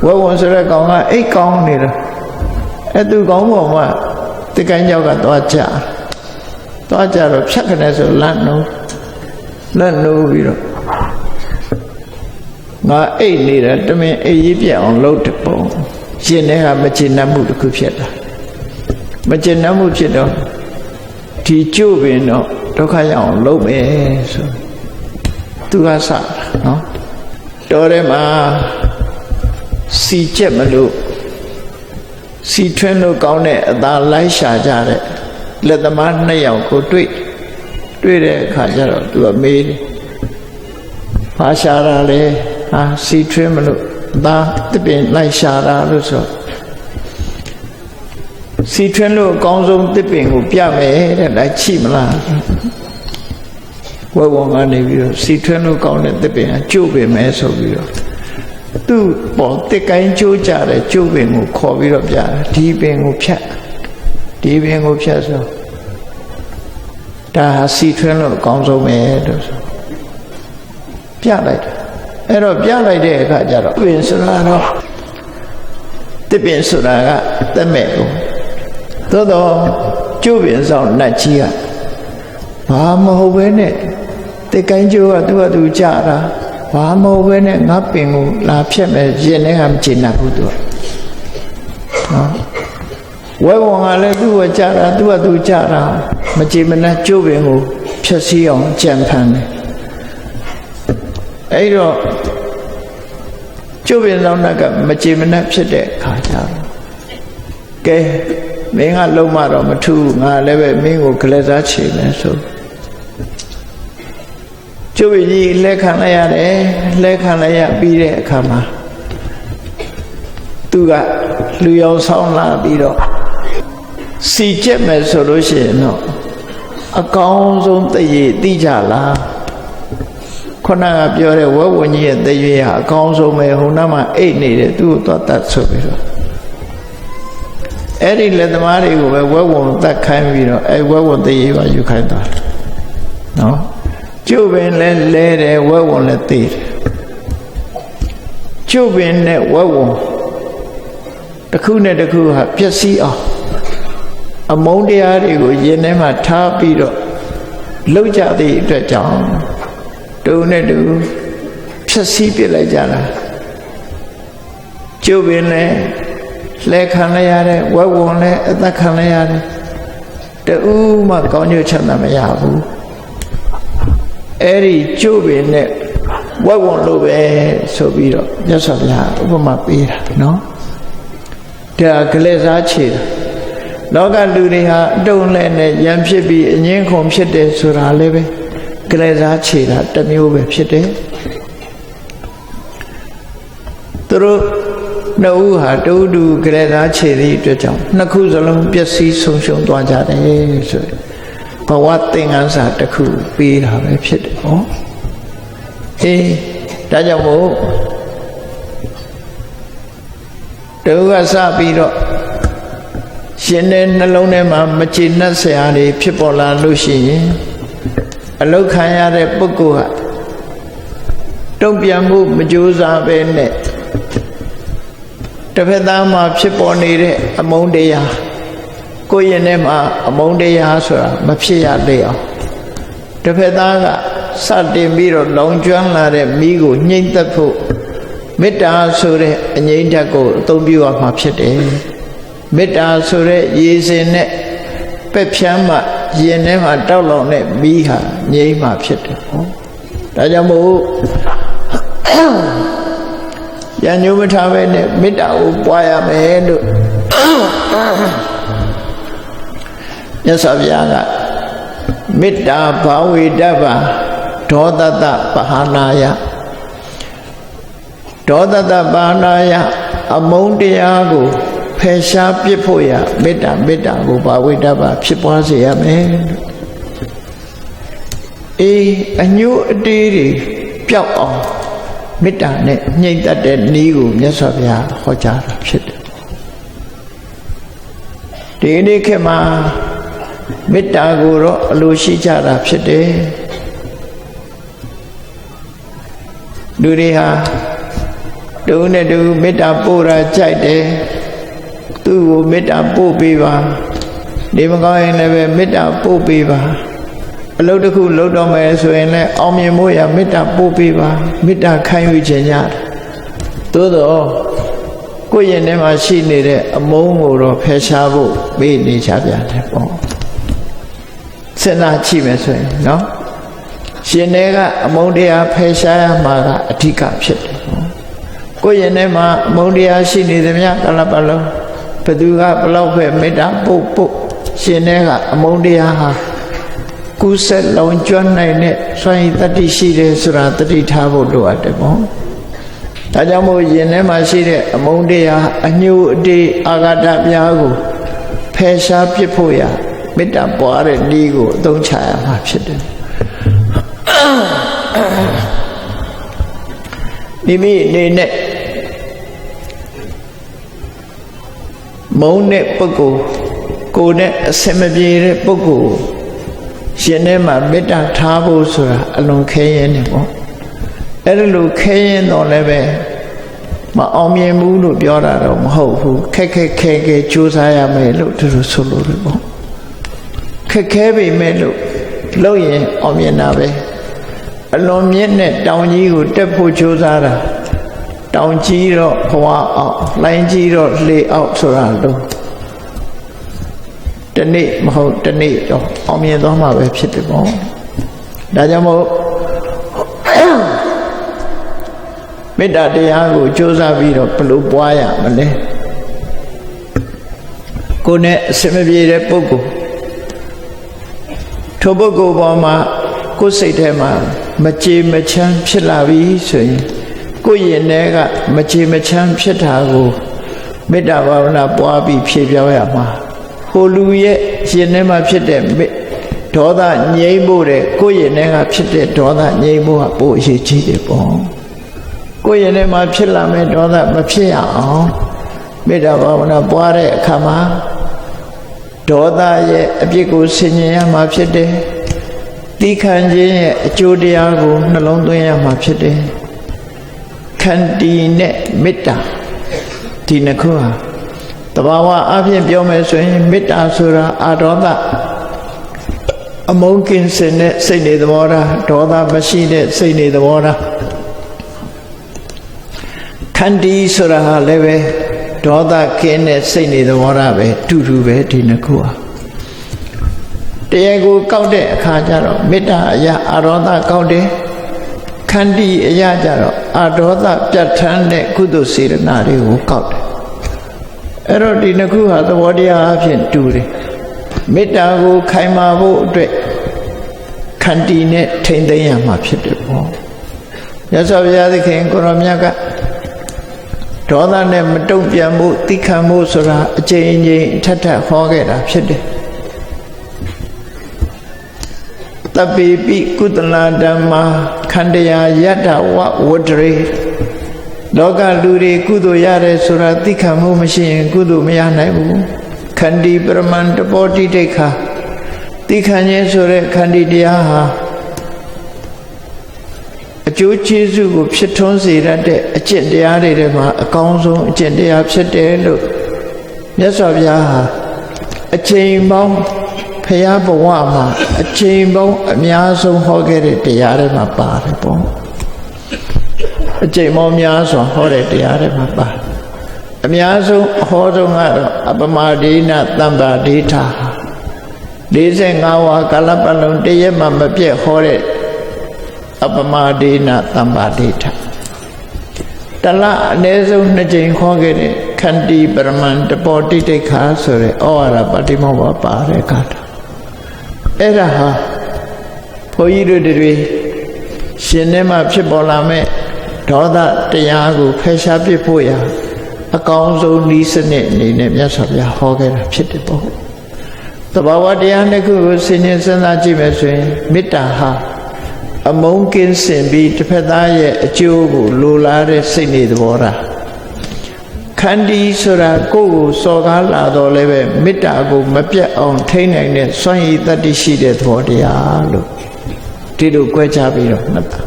ဝက်ဝွန်ဆိုတဲ့ကောင်ကအိတ်ကောင်းနေတယ်အဲ့သူခေါင်းပေါ်မှာတစ်ကိုင်းကြောက်ကသွားကြတော့ဖြတ်ခနဲ့ဆိုလက်နိုးပြီးတော့ငါအိတ်နေတာတမင်အိတ်ကြီးပြက်အောင်လုပ်တဲ့ပုံရှင်တဲ့ကမကျေနပ်မှုတစ်ခုဖြစ်တာမကျေနပ်မှုဖြစ်တော့ဒီကျုပ်ပင်တော့ဒုက္ခရအောင်လုပ်မယ်ဆိုသူကစနော်တော်ထဲမှာစီကျက်မလို့စီထွန်းလို့ကောင်းတဲ့အသာလိုက်ရှာကြတဲ့လက်သမား2ယောက်ကိုတွေ့တဲ့အခါကျတော့သူကမေးတယ်ဘာရှာတာလဲဟာစီထွန်းမလို့သာတပင်လိုက်ရှာတာလို့ဆိုစီထွန်းလို့အကောင်းဆုံးတပင်ကိုပြမယ်တဲ့လိုက်ချိမလားဝက်ဝွန်ကနေပြီးတော့စီထွန်းလို့ကောင်းတဲ့တပင်ကကျုပ်ပင်မယ်ဆိုပြီးတော့သူ့ပေါ်တစ်ကိုင်းကျိုးကြတဲ့ကျုပ်ပင်ကိုခေါ်ပြီးတော့ပြတယ်ဒီပင်ကိုဖြတ်ဆိုဒါဟာစီထွန်းလို့အကောင်းဆုံးပဲလို့ဆိုပြလိုက်တယ်အဲ့တော့ပြလိုက်တဲ့အခါကျတော့ပင်ဆိုတာတော့တစ်ပင်ဆိုတာကတက်မဲ့ကိုသို့တော့ကျုပ်ပင်ဆောင်နတ်ကြီးကဘာမဟုတ်ပဲနဲ့တစ်ကိုင်းကျိုးကသူကြတာဘာမဟုတ်ပဲနဲ့ငါပင်ကိုလာဖြတ်မယ်ရင်ထဲကမကျေနပ်ဘူးသူကနော်ဝဲဝံကလည်းသူ့ကိုကြတာသူကြတာမကျေမနပ်ကျုပ်ပင်ကိုဖြတ်စည်းအောင်ကြံဖန်တယ်အဲ့တော့ကျုပ်ပင်ဆောင်ကမကျေမနပ်ဖြစ်တဲ့အခါကျတော့ကဲမင်းကလုံးမတော့မထူးငါလည်းပဲမင်းကိုကလေးစားချေမယ်ဆိုကျုပ်ကြီးလက်ခံလိုက်ရတယ်လက်ခံလိုက်ရပြီးတဲ့အခါမှာသူက လူရောက်ဆောင်လာပြီးတော့စီကျက်မယ်ဆိုလို့ရှိရင်တော့အကောင်းဆုံးတရေတိကြလားခုနကပြောတဲ့ဝက်ဝံကြီးရဲ့တရေဟာအကောင်းဆုံးပဲဟိုနားမှာအိတ်နေတယ်သူ့ကိုသွားတတ်ဆိုပြီးတော့အဲ့ဒီလက်သမားတွေကိုပဲဝက်ဝံတတ်ခိုင်းပြီးတော့အဲ့ဝက်ဝံတရေပါယူခိုင်းသွားနော်ကျုပ်ပင်လဲလဲတယ်ဝက်ဝံလဲသိတယ်ကျုပ်ပင်နဲ့ဝက်ဝံတစ်ခုနဲ့တစ်ခုဟာပျက်စီးအောင်အမုန်းတရားတွေကိုရင်ထဲမှာထားပြီးတော့လှုပ်ကြသည့်အတွက်ကြောင့်တူနဲ့တူဖြည့်ဆည်းပြလိုက်ကြတာကျုပ်ပင်လဲလဲခံလိုက်ရတဲ့ဝက်ဝံလဲအသက်ခံလိုက်ရတယ်တူမှကောင်းကျိုးချမ်းသာမရဘူးအဲ့ဒီကျုပ်ပင်နဲ့ဝက်ဝံလိုပဲဆိုပြီးတော့မြတ်စွာဘုရားဥပမာပေးတာနော်ဒါကလေးစားချေတာလောကလူတွေဟာအတုံးလဲနဲ့ရံဖြစ်ပြီးအငင်းခုန်ဖြစ်တယ်ဆိုတာလည်းပဲကလေးစားချေတာတစ်မျိုးပဲဖြစ်တယ်သူတို့နှစ်ဦးဟာတူတူကလေးစားချေသည့်အတွက်ကြောင့်နှစ်ခုစလုံးပျက်စီးဆုံးရှုံးသွားကြတယ်ဆိုရင်ဘဝသင်္ကန်းစာတစ်ခုပေးတာပဲဖြစ်တယ်ဟောအေးဒါကြောင့်မို့တူကစပြီးတော့ရှင်တဲ့နှလုံးထဲမှာမကျေနပ်စရာတွေဖြစ်ပေါ်လာလို့ရှိရင်အလုခံရတဲ့ပုဂ္ဂိုလ်ဟာတုံ့ပြန်မှုမကြိုးစားပဲနဲ့တစ်ဖက်သားမှာဖြစ်ပေါ်နေတဲ့အမုန်းတရားကိုယ့်ရင်ထဲမှာအမုန်းတရားဆိုတာမဖြစ်ရလေအောင်တစ်ဖက်သားကစတင်ပြီးတော့လောင်ကျွမ်းလာတဲ့မိကိုညှိမ့်သက်ဖို့မေတ္တာဆိုတဲ့အငြိမ့်ဓာတ်ကိုအသုံးပြုရမှာဖြစ်တယ်မေတ္တာဆိုတဲ့ရေစင်နဲ့ပက်ဖြန်းမှရင်ထဲမှာတောက်လောင်တဲ့မိဟာငြိမ့်မှဖြစ်တယ်ဟောဒါကြောင့်မို့ရညုမထားပဲနဲ့မေတ္တာကိုပွားရမယ်လို့မြတ်စွာဘုရားကမေတ္တာဘာဝေတ္တဗဒေါသတပဟာနာယဒေါသတပဟာနာယအမုန်းတရားကိုဖယ်ရှားပြစ်ဖို့ရမေတ္တာကိုဘာဝေတ္တဗဖြစ်ပွားစေရမယ်အေးအညို့အတေးတွေပျောက်အောင်မေတ္တာနဲ့ညှိမ့်တတ်တဲ့နည်းကိုမြတ်စွာဘုရားဟောကြားတာဖြစ်တယ်ဒီနေ့ခေတ်မှာမေတ္တာကိုတော့အလိုရှိကြတာဖြစ်တယ်လူတွေဟာတူနဲ့တူမေတ္တာပို့တာကြိုက်တယ်သူ့ကိုမေတ္တာပို့ပေးပါဒီမကောင်းရင်လည်းပဲမေတ္တာပို့ပေးပါအလုပ်တစ်ခုလုပ်တော့မယ်ဆိုရင်လည်းအောင်မြင်ဖို့ရမေတ္တာပို့ပေးပါမေတ္တာခံယူခြင်းရတယ်သို့တော့ကိုယ့်ရင်ထဲမှာရှိနေတဲ့အမုန်းကိုတော့ဖယ်ရှားဖို့ပေးနေချပြန်တယ်ပေါ့စဉ်းစားကြည့်မယ်ဆိုရင်နော်ရှင်တွေကအမုန်းတရားဖယ်ရှားရမှာကအဓိကဖြစ်တယ်ကိုယ့်ရင်ထဲမှာအမုန်းတရားရှိနေသမျှကလပ်ပလုံးဘသူကဘလောက်ပဲမေတ္တာပို့ရှင်တွေကအမုန်းတရားဟာကုဆက်လောင်ကျွမ်းနိုင်တဲ့စွမ်းရည်တတ္တိရှိတယ်ဆိုတာတတိထားဖို့လိုအပ်တယ်ပေါ့ဒါကြောင့်မို့ရင်ထဲမှာရှိတဲ့အမုန်းတရားအညှို့အတေးအာဃာတပြားကိုဖယ်ရှားပစ်ဖို့ရမေတ္တာပွားတဲ့နည်းကိုအသုံးချရမှာဖြစ်တယ်မိမိအနေနဲ့မုန်းတဲ့ပုဂ္ဂိုလ်ကိုယ်နဲ့အစင်မပြေတဲ့ပုဂ္ဂိုလ်ရှင်ထဲမှာမေတ္တာထားဖို့ဆိုတာအလွန်ခဲယဉ်နေပေါ့အဲ့ဒါလိုခဲယဉ်တော့လည်းပဲမအောင်မြင်ဘူးလို့ပြောတာတော့မဟုတ်ဘူးခက်ခဲကြိုးစားရမယ်လို့သူတို့ဆိုလို့ပေါ့ခက်ခဲပေမဲ့လို့လုပ်ရင်အောင်မြင်တာပဲအလွန်မြင့်တဲ့တောင်ကြီးကိုတက်ဖို့ကြိုးစားတာတောင်ကြီးတော့ဘဝအောင်လိုင်းကြီးတော့လေအောင်ဆိုတာလို့တနေ့မဟုတ်တနေ့တော့အောင်မြင်သွားမှာပဲဖြစ်တယ်ပေါ့ဒါကြောင့်မို့မေတ္တာတရားကိုကြိုးစားပြီးတော့ဘယ်လိုပွားရမလဲကိုယ်နဲ့အစမပြေတဲ့ပုဂ္ဂိုလ်ထိုပုဂ္ဂိုလ်ပေါ်မှာကိုယ်စိတ်ထဲမှာမကြေမချမ်းဖြစ်လာပြီဆိုရင်ကိုယ့်ရင်ထဲကမကြေမချမ်းဖြစ်တာကို မေတ္တာဘာဝနာပွားပြီးဖြည့်ပြောင်းရမှာဟိုလူရဲ့ရှင်ထဲမှာဖြစ်တဲ့ဒေါသငြိမ်းဖို့တဲ့ကိုယ့်ရင်ထဲကဖြစ်တဲ့ဒေါသငြိမ်းဖို့ကပိုအရေးကြီးတယ်ပေါ့ကိုယ့်ရင်ထဲမှာဖြစ်လာမဲ့ဒေါသမဖြစ်ရအောင်မေတ္တာဘာဝနာပွားတဲ့အခါမှာဒေါသရဲ့အပြစ်ကိုဆင်ញင်ရမှာဖြစ်တယ်တိခံခြင်းရဲ့အကျိုးတရားကိုနှလုံးသွင်းရမှာဖြစ်တယ်ခန္တီနဲ့မေတ္တာဒီနှစ်ခုဟာတဘာဝအဖြစ်ပြောမယ်ဆိုရင်မေတ္တာဆိုတာအာဒေါသအမုန်းကင်းစင်တဲ့စိတ်နေသဘောထားဒေါသမရှိတဲ့စိတ်နေသဘောထားခန္တီဆိုတာဟာလည်းပဲဒေါသကင်းတဲ့စိတ်နေသဘောထားပဲတူတူပဲဒီနှစ်ခုဟာတရားကိုကောက်တဲ့အခါကျတော့မေတ္တာအရာအာဒေါသကောက်တယ်ခန္တီအရာကျတော့အာဒေါသပြတ်ထန်းတဲ့ကုသိုလ်စေတနာတွေကိုကောက်တယ်အဲ့တော့ဒီနှစ်ခုဟာသဘောတရားအဖြစ်တူတယ်မေတ္တာကိုခိုင်မာဖို့အတွက်ခန္တီနဲ့ထိမ့်သိမ်းရမှာဖြစ်တယ်ပေါ့ရသော်ဘုရားသခင်ကိုရောမြတ်ကဒေါသနဲ့မတုံ့ပြန်မှုတိခံမှုဆိုတာအကျဉ်းချင်းထပ်ထပ်ဟောခဲ့တာဖြစ်တယ်တပိပိကုသလဓမ္မာခန္တရာယတ္တဝဝတ္တရေလောကလူတွေကုသိုလ်ရတယ်ဆိုတာသိခံမှုမရှိရင်ကုသိုလ်မရနိုင်ဘူးခန္တီပရမန္တပောတိဒိဋ္ဌာသိခံခြင်းဆိုတဲ့ခန္တီတရားဟာအကျိုးကျေးဇူးကိုဖြစ်ထွန်းစေတတ်တဲ့အကျင့်တရားတွေထဲမှာအကောင်းဆုံးအကျင့်တရားဖြစ်တယ်လို့မြတ်စွာဘုရားဟာအချိန်ပေါင်းဖရာဘဝမှာအချိန်ပေါင်းအများဆုံးဟောခဲ့တဲ့တရားတွေမှာပါတယ်ပေါ့အချိန်ပေါင်းများစွာဟောတဲ့တရားတွေမှာပါအများဆုံးအဟောဆုံးကတော့အပမဒိနသံပါဒိဋ္ဌာ45ဝါကာလပတ်လုံးတရက်မှမပြတ်ဟောတဲ့အပမဒိနသံပါဒိဋ္ဌာတလအနည်းဆုံး2ကြိမ်ခေါ်ခဲ့တဲ့ခန္တီပရမန္တပောတိဒိဋ္ဌာဆိုတဲ့ဩဝါဒပါတိမောပါပါတဲ့ကာထာအဲ့ဒါဟာဘုန်းကြီးတို့တွေရှင်ထဲမှာဖြစ်ပေါ်လာမဲ့ဒေါသတရားကိုဖယ်ရှားပစ်ဖို့ရာအကောင်းဆုံးနည်းစနစ်အနေနဲ့မြတ်စွာဘုရားဟောခဲ့တာဖြစ်တယ်ပေါ့သဘာဝတရားတစ်ခုကိုဆင်ခြင်စဉ်းစားကြည့်မယ်ဆိုရင်မေတ္တာဟာအမုန်းကင်းစင်ပြီးတစ်ဖက်သားရဲ့အကျိုးကိုလိုလားတဲ့စိတ်နေသဘောထားခန္တီဆိုတာကိုယ့်ကိုစော်ကားလာတော့လည်းပဲမေတ္တာကိုမပြတ်အောင်ထိန်းနိုင်တဲ့စွမ်းရည်တတ္တိရှိတဲ့သဘောတရားလို့ဒီလိုကြွယ်ချပြီးတော့မှတ်တာ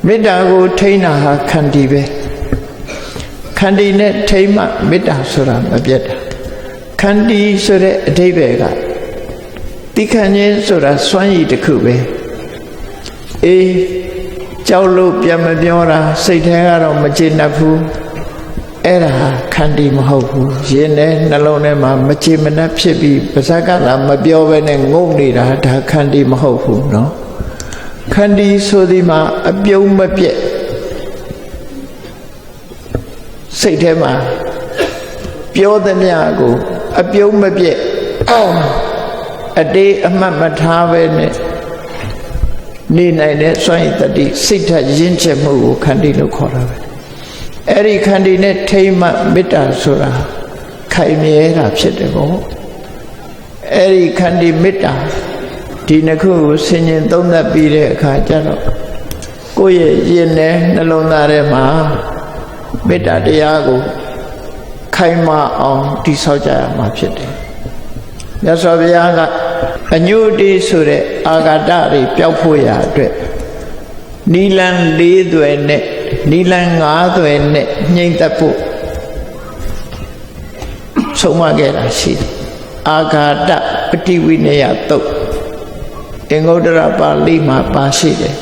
မေတ္တာကိုထိန်းတာဟာခန္တီပဲခန္တီနဲ့ထိန်းမှမေတ္တာဆိုတာမပြတ်တာခန္တီဆိုတဲ့အဓိပ္ပာယ်ကတိခဏ်ခြင်းဆိုတာစွမ်းရည်တစ်ခုပဲအေးကြောက်လို့ပြန်မပြောတာစိတ်ထဲကတော့မကျေနပ်ဘူးအဲ့ဒါခန္တီမဟုတ်ဘူးရင်ထဲနှလုံးထဲမှာမကျေမနပ်ဖြစ်ပြီးပါးစပ်ကလာမပြောဘဲနဲ့ငုံနေတာဒါခန္တီမဟုတ်ဘူးเนาะခန္တီဆိုဒီမှာအပြုံးမပြတ်စိတ်ထဲမှာပြောသမျှကိုအပြုံးမပြတ်အတေးအမှတ်မထားပဲနဲ့နေနိုင်တဲ့စွမ်းရည်တတိစိတ်ဓာတ်ရင့်ကျက်မှုကိုခန္တီလို့ခေါ်တာပဲအဲ့ဒီခန္တီနဲ့ထိမ့်မှမေတ္တာဆိုတာခိုင်မြဲတာဖြစ်တယ်ပေါ့အဲ့ဒီခန္တီမေတ္တာဒီနှစ်ခုကိုဆင်ញင်သုံးသပ်ပြီးတဲ့အခါကျတော့ကိုယ့်ရဲ့ရင်ထဲနှလုံးသားထဲမှာမေတ္တာတရားကိုခိုင်မာအောင်တည်ဆောက်ကြရမှာဖြစ်တယ်မြတ်စွာဘုရားကအညုတိဆိုတဲ့အာဃာတတွေပျောက်ဖို့ရာအတွက်နီလန်၄သွယ်နဲ့နီလန်၅သွယ်နဲ့ညှိမ့်သက်ဖို့ဆုံးမခဲ့တာရှိတယ်အာဃာတပฏิဝိနယတုတ်အင်္ဂုတ္တရပါဠိမှာပါရှိတယ်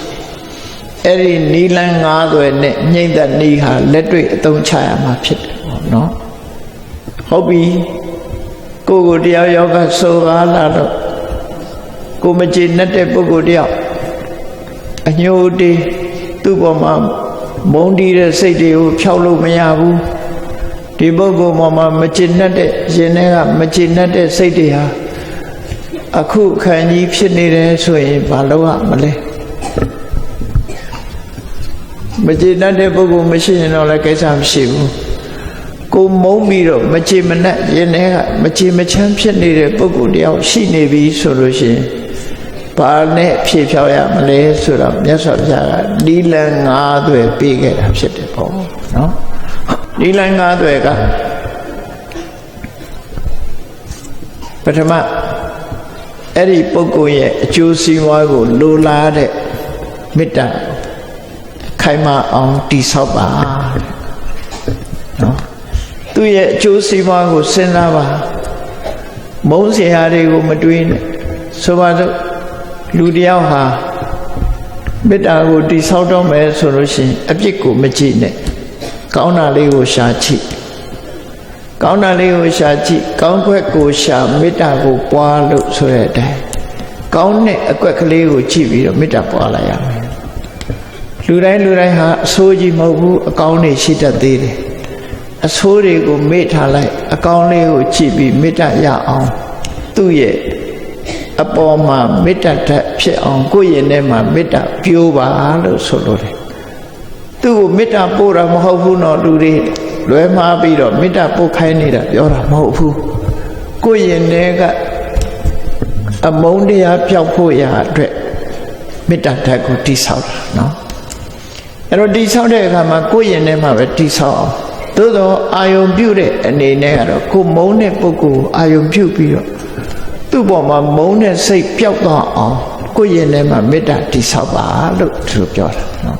အဲ့ဒီနီလန်၅သွယ်နဲ့ညှိမ့်သက်နည်းဟာလက်တွေ့အသုံးချရမှာဖြစ်တယ်ပေါ့နော်ဟုတ်ပြီကိုယ်တရားယောဂဆိုကားလာတော့ကိုမကျေနပ်တဲ့ပုဂ္ဂိုလ်တယောက်အညှို့တေးသူ့ပေါ်မှာမုန်းတီးတဲ့စိတ်တွေကိုဖျောက်လို့မရဘူးဒီပုဂ္ဂိုလ်ပေါ်မှာမကျေနပ်တဲ့ရင်ထဲကမကျေနပ်တဲ့စိတ်တွေဟာအခုခံကြီးဖြစ်နေတယ်ဆိုရင်ဘာလုပ်ရမလဲမကျေနပ်တဲ့ပုဂ္ဂိုလ်မရှိရင်တော့လည်းကိစ္စမရှိဘူး ကိုမုန်းပြီးတော့မချေမနှက်ရင်ထဲကမချေမချမ်းဖြစ်နေတဲ့ပုဂ္ဂိုလ်တယောက်ရှိနေပြီဆိုလို့ရှိရင်ဘာနဲ့ဖြေဖြောက်ရမလဲဆိုတော့မြတ်စွာဘုရားကဒီလန်၅သွယ်ပေးခဲ့တာဖြစ်တယ်ပေါ့နော်ဒီလန်၅သွယ်ကပထမအဲ့ဒီပုဂ္ဂိုလ်ရဲ့အကျိုးစီးပွားကိုလိုလားတဲ့မေတ္တာခိုင်မာအောင်တည်ဆောက်ပါနော်သူ့ရဲ့အကျိုးစီးပွားကိုစဉ်းစားပါမုန်းစရာတွေကိုမတွေးနဲ့ဆိုပါစို့လူတယောက်ဟာမေတ္တာကိုတည်ဆောက်တော့မယ်ဆိုလို့ရှိရင်အပြစ်ကိုမကြည့်နဲ့ကောင်းတာလေးကိုရှာကြည့်ကောင်းတာလေးကိုရှာကြည့်ကောင်းခွက်ကိုရှာမေတ္တာကိုပွားလို့ဆိုတဲ့အတိုင်းကောင်းတဲ့အကွက်ကလေးကိုကြည့်ပြီးတော့မေတ္တာပွားလိုက်ရမယ်လူတိုင်းဟာအဆိုးကြီးမဟုတ်ဘူးအကောင်းတွေရှိတတ်သေးတယ်အဆိုးတွေကိုမေ့ထားလိုက်အကောင်းလေးကိုကြည့်ပြီးမေတ္တာရအောင်သူ့ရဲ့အပေါ်မှာမေတ္တာဓာတ်ဖြစ်အောင်ကိုယ့်ရင်ထဲမှာမေတ္တာပြိုးပါလို့ဆိုလိုတယ်သူ့ကိုမေတ္တာပို့တာမဟုတ်ဘူးနော်လူတွေလွဲမှားပြီးတော့မေတ္တာပို့ခိုင်းနေတာပြောတာမဟုတ်ဘူးကိုယ့်ရင်ထဲကအမုန်းတရားပျောက်ဖို့ရာအတွက်မေတ္တာဓာတ်ကိုတည်ဆောက်တာနော်အဲ့တော့တည်ဆောက်တဲ့အခါမှာကိုယ့်ရင်ထဲမှာပဲတည်ဆောက်အောင်သို့တော့အာယုံပြုတဲ့အနေနဲ့ကတော့ကိုမုန်းတဲ့ပုဂ္ဂိုလ်အာယုံပြုပြီးတော့သူ့ပေါ်မှာမုန်းတဲ့စိတ်ပျောက်သွားအောင်ကိုယ့်ရင်ထဲမှာမေတ္တာတည်ဆောက်ပါလို့သူပြောတာနော်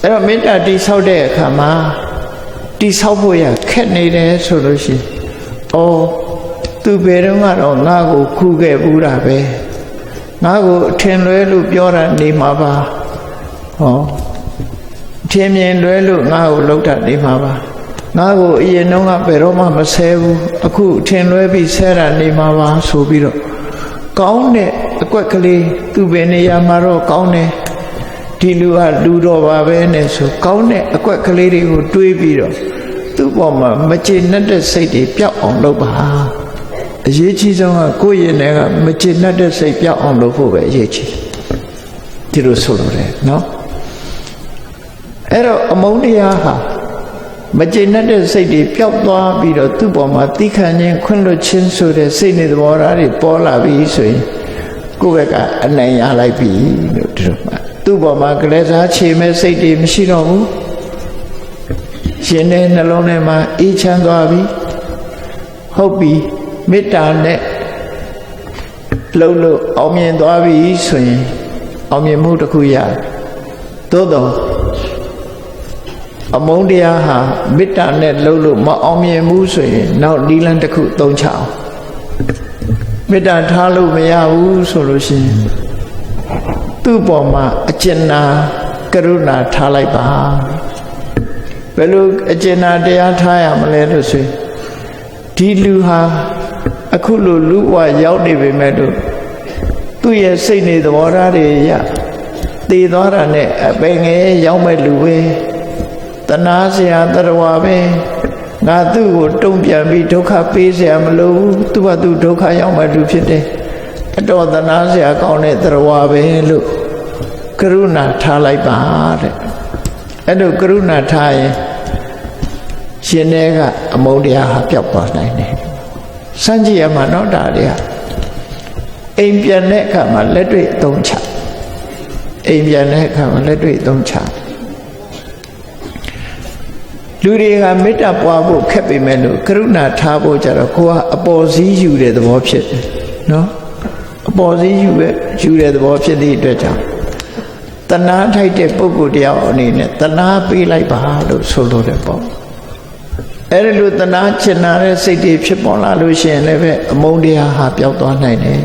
အဲ့တော့မေတ္တာတည်ဆောက်တဲ့အခါမှာတည်ဆောက်ဖို့ရခက်နေတယ်ဆိုလို့ရှိရင်သူဘယ်တော့ကတော့ငါ့ကိုခုခဲ့ဘူးတာပဲငါ့ကိုအထင်လွဲလို့ပြောတာနေမှာပါထင်မြင်လွဲလို့ငါ့ကိုလောက်တာနေမှာပါငါ့ကိုအရင်တော့ကဘယ်တော့မှမဆဲဘူးအခုထင်လွဲပြီးဆဲတာနေမှာပါဆိုပြီးတော့ကောင်းတဲ့အကွက်ကလေးသူ့ဘယ်နေရာမှာတော့ကောင်းတယ်ဒီလူကလူတော်ပါပဲနဲ့ဆိုကောင်းတဲ့အကွက်ကလေးတွေကိုတွေးပြီးတော့သူ့ပေါ်မှာမကျေနပ်တဲ့စိတ်တွေပျောက်အောင်လုပ်ပါအရေးကြီးဆုံးကကိုယ့်ရင်ထဲကမကျေနပ်တဲ့စိတ်ပျောက်အောင်လုပ်ဖို့ပဲအရေးကြီးဒီလိုဆိုလိုတယ်နော်အဲ့တော့အမုန်းတရားဟာမကျေနပ်တဲ့စိတ်တွေပျောက်သွားပြီးတော့သူ့ပေါ်မှာတိခဏ်ချင်းခွင့်လွှတ်ခြင်းဆိုတဲ့စိတ်နဲ့သဘောထားတွေပေါ်လာပြီဆိုရင်ကိုယ့်ဘက်ကအနိုင်ရလိုက်ပြီလို့ဒီလိုမှသူ့ပေါ်မှာကလေးစားချေမဲ့စိတ်တွေမရှိတော့ဘူးရှင်တဲ့နှလုံးထဲမှာအေးချမ်းသွားပြီဟုတ်ပြီမေတ္တာနဲ့လှုပ်လို့အောင်မြင်သွားပြီဆိုရင်အောင်မြင်မှုတစ်ခုရသို့တော့အမုန်းတရားဟာမေတ္တာနဲ့လှုပ်လို့မအောင်မြင်ဘူးဆိုရင်နောက်နီလန်းတစ်ခုသုံးချအောင်မေတ္တာထားလို့မရဘူးဆိုလို့ရှိရင်သူ့ပေါ်မှာအကျဉ်းနာကရုဏာထားလိုက်ပါဘယ်လိုအကျဉ်းနာတရားထားရမလဲလို့ဆိုရင်ဒီလူဟာအခုလိုလူ့ဘဝရောက်နေပေမဲ့လို့သူ့ရဲ့စိတ်နေသဘောထားတွေရတည်သွားတာနဲ့အပင်ငယ်ရောက်မဲ့လူပဲတဏှာစရာတရဝပဲငါသူ့ကိုတုံ့ပြန်ပြီးဒုက္ခပေးစရာမလိုဘူးသူကသူဒုက္ခရောက်မဲ့လူဖြစ်တယ်အတော်တဏှာစရာကောင်းတဲ့တရဝပဲလို့ကရုဏာထားလိုက်ပါတဲ့အဲ့လိုကရုဏာထားရင်ရှင်ထဲကအမုန်းတရားဟာပျောက်သွားနိုင်တယ်စမ်းကြည့်ရမှာနော်ဒါတွေကအိမ်ပြန်တဲ့အခါမှာလက်တွေ့အသုံးချအိမ်ပြန်တဲ့အခါမှာလက်တွေ့အသုံးချလူတွေကမေတ္တာပွားဖို့ခက်ပေမဲ့လို့ကရုဏာထားဖို့ကြတော့ကိုကအပေါ်စီးယူတဲ့သဘောဖြစ်တယ်နော်အပေါ်စီးယူတဲ့သဘောဖြစ်တဲ့အတွက်ကြောင့်တဏှာထိုက်တဲ့ပုဂ္ဂိုလ်တယောက်အနေနဲ့တဏှာပေးလိုက်ပါလို့ဆိုလိုတယ်ပေါ့အဲ့ဒီလိုတဏှာချင်နာတဲ့စိတ်တွေဖြစ်ပေါ်လာလို့ရှိရင်လည်းပဲအမုန်းတရားဟာပျောက်သွားနိုင်တယ်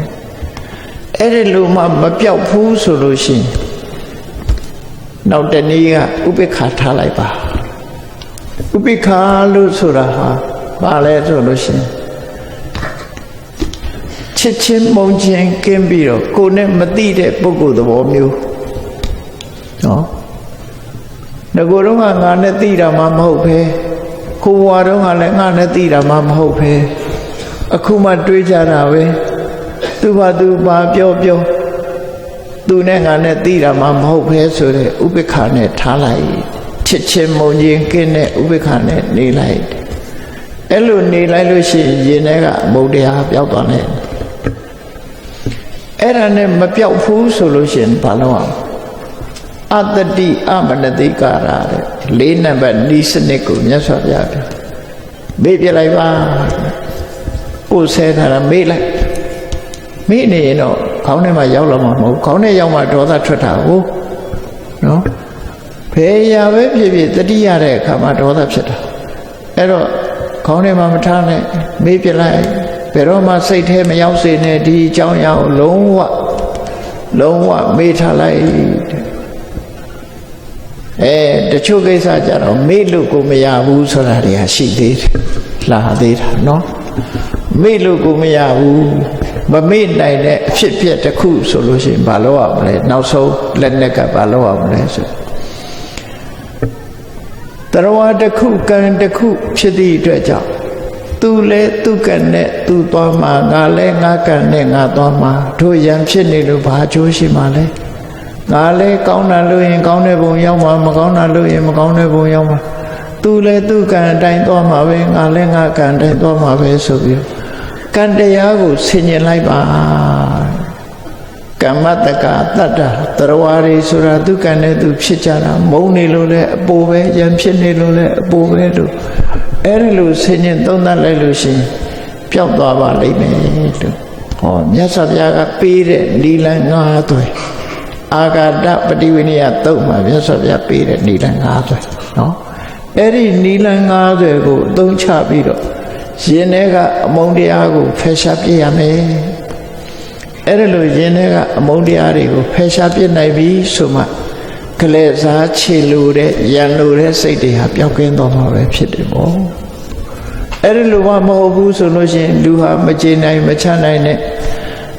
အဲ့ဒီလိုမှမပျောက်ဘူးဆိုလို့ရှိရင်နောက်တနည်းကဥပိ္ပခာထားလိုက်ပါဥပိ္ပခာလို့ဆိုတာဟာဘာလဲဆိုလို့ရှိရင်ချစ်ချင်းမုန်းချင်းကင်းပြီးတော့ကိုယ်နဲ့မသိတဲ့ပုဂ္ဂိုလ်သဘောမျိုးနော်ငါကတော့ငါနဲ့သိတာမှမဟုတ်ပဲကိုဘွားတော့ကလည်းငါနဲ့သိတာမှမဟုတ်ပဲအခုမှတွေးကြတာပဲသူဘာသူဘာပြောသူနဲ့ငါနဲ့သိတာမှမဟုတ်ပဲဆိုတဲ့ဥပိ္ပခာနဲ့ထားလိုက်ထ ချစ်ချင်းမုန်းခြင်းကင်းတဲ့ဥပေက္ခနဲ့နေလိုက်အဲ့လိုနေလိုက်လို့ရှိရင်ရင်ထဲကအမုန်းတရားပျောက်သွားတယ်အဲ့ဒါနဲ့မပျောက်ဘူးဆိုလို့ရှိရင်ဘာလို့အောင်အတ္တိအမနတိကာရတဲ့၄နံပါတ်ဤစနစ်ကိုမြတ်စွာဘုရားပြောမေ့ပြလိုက်ပါကိုယ်ဆဲထားတာမေ့လိုက်မေ့နေရင်တော့ခေါင်းထဲမှာရောက်လာမှာမဟုတ်ခေါင်းထဲရောက်မှဒေါသထွက်တာဟုတ်နော်ဘယ်ရာပဲဖြစ်ဖြစ်တတိရတဲ့အခါမှာဒေါသဖြစ်တာအဲ့တော့ခေါင်းထဲမှာမထားနဲ့မေ့ပြလိုက်ဘယ်တော့မှစိတ်ထဲမရောက်စေနဲ့ဒီအကြောင်းအရာကိုလုံးဝမေ့ထားလိုက်တချို့ကိစ္စကြတော့မေ့လို့ကိုမရဘူးဆိုတာတွေကရှိသေးတယ်လာသေးတာနော်မေ့လို့ကိုမရဘူးမမေ့နိုင်တဲ့အဖြစ်အပျက်တစ်ခုဆိုလို့ရှိရင်ဘာလုပ်ရမလဲနောက်ဆုံးလက်နဲ့ကဘာလုပ်ရမလဲဆိုတရားတစ်ခုကံတစ်ခုဖြစ်သည့်အတွက်ကြောင့်သူလဲသူကံနဲ့သူသွားမှာငါလဲငါကံနဲ့ငါသွားမှာတို့ရံဖြစ်နေလို့ဘာအကျိုးရှိမှာလဲငါလဲကောင်းတာလို့ရင်ကောင်းတဲ့ဘုံရောက်မှာမကောင်းတာလို့ရင်မကောင်းတဲ့ဘုံရောက်မှာသူလဲသူကံအတိုင်းသွားမှာပဲငါလဲငါကံအတိုင်းသွားမှာပဲဆိုပြီးကံတရားကိုဆင်ញင်လိုက်ပါကမ္မတကတတ္တတရားတွေဆိုတာသူကံနဲ့သူဖြစ်ကြတာမုန်းနေလို့လဲအပိုပဲရံဖြစ်နေလို့လဲအပိုပဲလို့အဲ့ဒီလိုဆင်ញင်သုံးသပ်လိုက်လို့ရှိရင်ပျောက်သွားပါလိမ့်မယ်လို့ဟောမြတ်စွာဘုရားကပေးတဲ့နိလန်၅သွဲအာဂတပฏิဝိနည်းသုတ်မှာမြတ်စွာဘုရားပေးတဲ့နိလန်၅သွဲနော်အဲ့ဒီနိလန်၅သွဲကိုအသုံးချပြီးတော့ရင်ထဲကအမုန်းတရားကိုဖယ်ရှားပြရမယ်အဲ့ဒါလို့ရင်ထဲကအမုန်းတရားတွေကိုဖယ်ရှားပြနိုင်ပြီဆိုမှကလေးစားခြေလိုတဲ့ရန်လိုတဲ့စိတ်တွေဟာပျောက်ကင်းသွားမှာပဲဖြစ်တယ်ပေါ့အဲ့ဒီလိုမှမဟုတ်ဘူးဆိုလို့ရှိရင်လူဟာမကျေနိုင်မချနိုင်နဲ့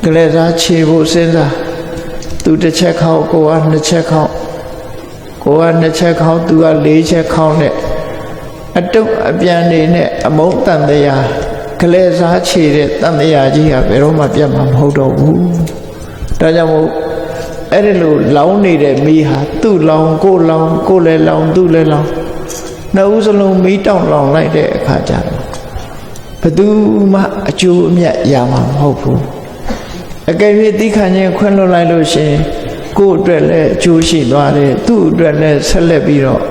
ကလေးစားခြေဖို့စဉ်းစားသူတစ်ချက်ခေါက်ကိုကနှစ်ချက်ခေါက်ကိုကနှစ်ချက်ခေါက်သူက၄ချက်ခေါက်နဲ့အတုပ်အပြန်နေနဲ့အမုန်းတန်တရားကလေးစားခြေတဲ့တန်တရားကြီးဟာဘယ်တော့မှပြတ်မှာမဟုတ်တော့ဘူးဒါကြောင့်မို့အဲ့ဒီလိုလောင်းနေတဲ့မီးဟာသူ့လောင်ကိုလည်းလောင်သူ့လည်းလောင်နှစ်ဦးစလုံးမီးတောင့်လောင်လိုက်တဲ့အခါကျတော့ဘယ်သူမှအကျိုးအမြတ်ရမှာမဟုတ်ဘူးအကယ်၍သိခံခြင်းခွင့်လွှတ်လိုက်လို့ရှိရင်ကိုယ့်အတွက်လည်းအကျိုးရှိသွားတယ်သူ့အတွက်လည်းဆက်လက်ပြီးတော့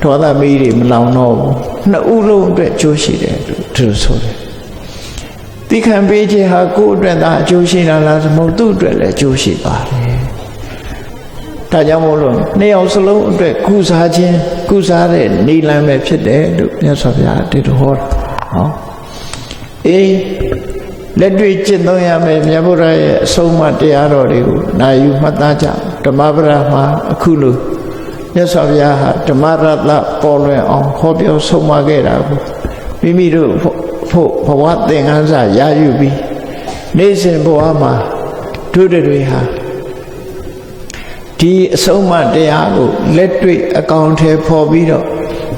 ဒေါသမီးတွေမလောင်တော့ဘူးနှစ်ဦးလုံးအတွက်အကျိုးရှိတယ်လို့သူဆိုတယ်သိခံပေးခြင်းဟာကိုယ့်အတွက်သာအကျိုးရှိတာလားဆိုမဟုတ်သူ့အတွက်လည်းအကျိုးရှိပါတယ်ဒါကြောင့်မို့လို့နှစ်ယောက်စလုံးအတွက်ကုစားခြင်းကုစားတဲ့နိလန်းပဲဖြစ်တယ်လို့မြတ်စွာဘုရားဒီလိုဟောတာဟောလက်တွေ့ကျင့်သုံးရမယ်မြတ်ဗုဒ္ဓရဲ့အဆုံးအမတရားတော်တွေကိုနာယူမှတ်သားကြဓမ္မပဒမှာအခုလိုမြတ်စွာဘုရားဟာဓမ္မရတ္တပေါ်လွင်အောင်ဟောပြောဆုံးမခဲ့တာကိုမိမိတို့ဖို့ဘဝသင်္ကန်းစာရယူပြီးနေ့စဉ်ဘဝမှာတို့တွေဟာဒီအဆုံးအမတရားကိုလက်တွေ့အကောင်ထဲပေါ်ပြီးတော့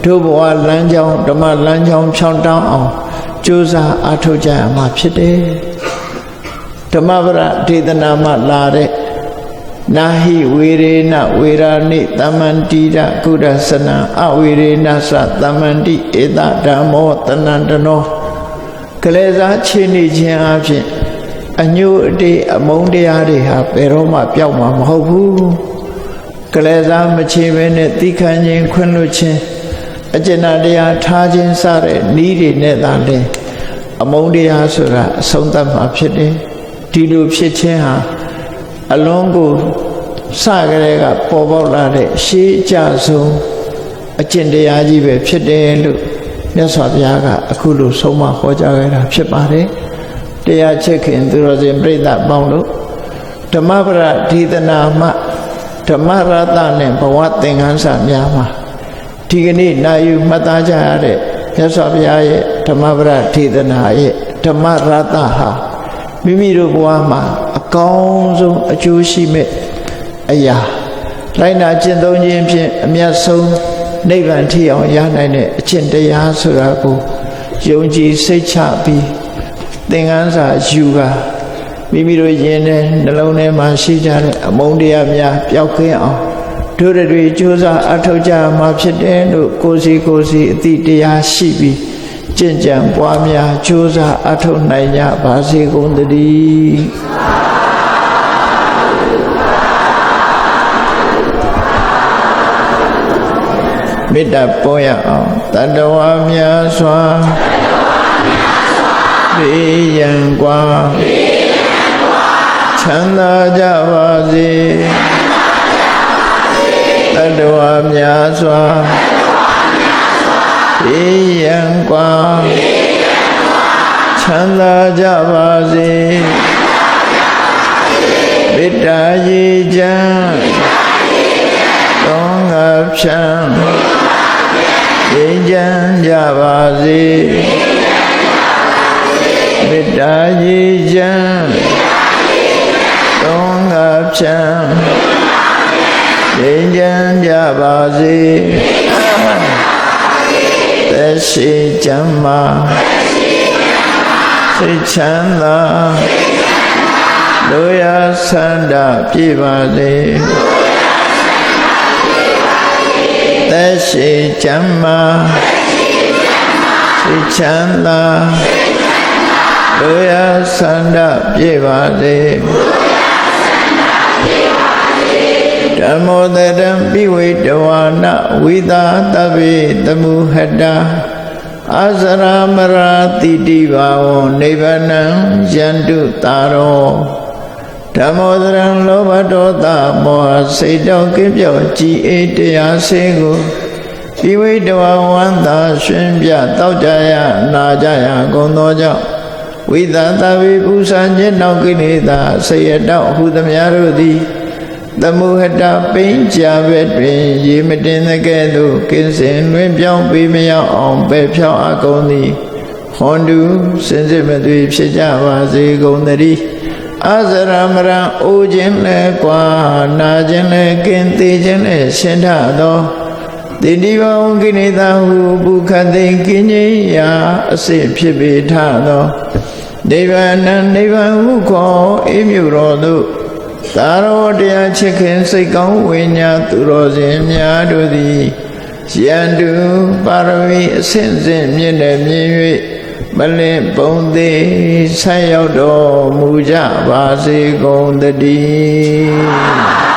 တို့ဘဝလမ်းကြောင်းဓမ္မလမ်းကြောင်းဖြောင်းတောင်းအောင်ကြိုးစားအားထုတ်ကြရမှာဖြစ်တယ်ဓမ္မပဒဒေသနာမှာလာတဲ့နာဟိဝေရေနဝေရာနိသမ္မန္တိရကုဒသနာအဝေရေနသသမ္မန္တိဧတဓမ္မောတဏ္ဍနောကလေးစားခြေနေခြင်းအပြင်အညို့အတေးအမုန်းတရားတွေဟာဘယ်တော့မှပျောက်မှာမဟုတ်ဘူးကလေးစားမချေဘဲနဲ့သိခံခြင်းခွင့်လွှတ်ခြင်းအကျဉ်းတရားထားခြင်းစတဲ့နည်းတွေနဲ့သာလျှင်အမုန်းတရားဆိုတာအဆုံးသတ်မှာဖြစ်တယ်ဒီလိုဖြစ်ခြင်းဟာအလုံးကိုစကြတဲ့ကပေါ်ပေါက်လာတဲ့ရှေးအကျဆုံးအကျင့်တရားကြီးပဲဖြစ်တယ်လို့မြတ်စွာဘုရားကအခုလိုဆုံးမဟောကြားခဲ့တာဖြစ်ပါတယ်တရားချစ်ခင်သူတော်စင်ပြိဿပေါင်းလို့ဓမ္မပဒဒေသနာမှဓမ္မရတ္တနဲ့ဘဝသင်္ကန်းစာများမှာဒီကနေ့နာယူမှတ်သားကြရတဲ့မြတ်စွာဘုရားရဲ့ဓမ္မပဒဒေသနာရဲ့ဓမ္မရတ္တဟာမိမိတို့ဘဝမှာအကောင်းဆုံးအကျိုးရှိမဲ့အရာလိုက်နာကျင့်သုံးခြင်းဖြင့်အမြတ်ဆုံးနိဗ္ဗာန်ထိအောင်ရနိုင်တဲ့အကျင့်တရားဆိုတာကိုယုံကြည်စိတ်ချပြီးသင်္ကန်းစာယူကမိမိတို့ယင်တဲ့နှလုံးထဲမှာရှိကြတဲ့အမုန်းတရားများပျောက်ကင်းအောင် တို့တွေကြိုးစားအထောက်ကြမှာဖြစ်တယ်လို့ကိုစီအတိတရားရှိပြီးကျင့်ကြံပွားများကြိုးစားအထောက်နိုင်ကြပါစေကုန်သတည်းမေတ္တာပွားရအောင်တတ္တဝါများစွာဘေးရန်ကွာချမ်းသာကြပါစေတတ္တဝါများစွာဘေးရန်ကွာချမ်းသာကြပါစေမေတ္တာရေချမ်းသောငါဖြံငြိမ်းချမ်းကြပါစေမေတ္တာရေချမ်းသောငါဖြံငြိမ်းချမ်းကြပါစေသက်ရှိချမ်းသာစိတ်ချမ်းသာတို့ရဆန္ဒပြည့်ပါစေသက်ရှိချမ်းသာစိတ်ချမ်းသာတို့ရဆန္ဒပြည့်ပါစေဓမ္မောတရံပိဝေတဝါနဝိသာတဗ္ဗေတမုဟတာအာဇရာမရာတိတိဘာဝနိဗ္ဗာနံယန္တုတာရောဓမ္မောတရံလောဘဒေါသမောဟစိတ်တောကင်းပြောက်ကြည်အေးတရားစေကိုပိဝေတဝါဝန္တာရှင်ပြတောက်ကြရနာကြရကုန်သောကြောင့်ဝိသာတဗ္ဗေပူဇာခြင်းနောက်ကိလေသာဆေရတောက်ဟုသမျှတို့သည်သမုဟတပိဉ္ကြဘက်တွင်ရေမတင်တဲ့ကဲ့သို့ကင်းစင်လွင်ပြောင်းပေးမရောက်အောင်ပဲဖြောင်းအကုန်သည်ဟွန်တူစင်စစ်မသွေဖြစ်ကြပါစေကုန်သတည်းအာဇရမရံအိုခြင်းလဲကွာနာခြင်းလဲကင်းသေးခြင်းလဲရှင်းထသောတိတိဘဝကိလေသာဟုပုခသိကင်းကြီးရာအစစ်ဖြစ်ပေထသောနိဗ္ဗာန်နိဗ္ဗာန်ဟုခေါ်အေးမြူတော်သို့သာရောတရားချစ်ခင်စိတ်ကောင်းဝိညာသူတော်စင်များတို့သည်ယန္တုပါရမီအစဉ်စဉ်မြင့်တဲ့မြင်၍မလင့်ပုံသေးဆက်ရောက်တော်မူကြပါစေကုန်သတည်း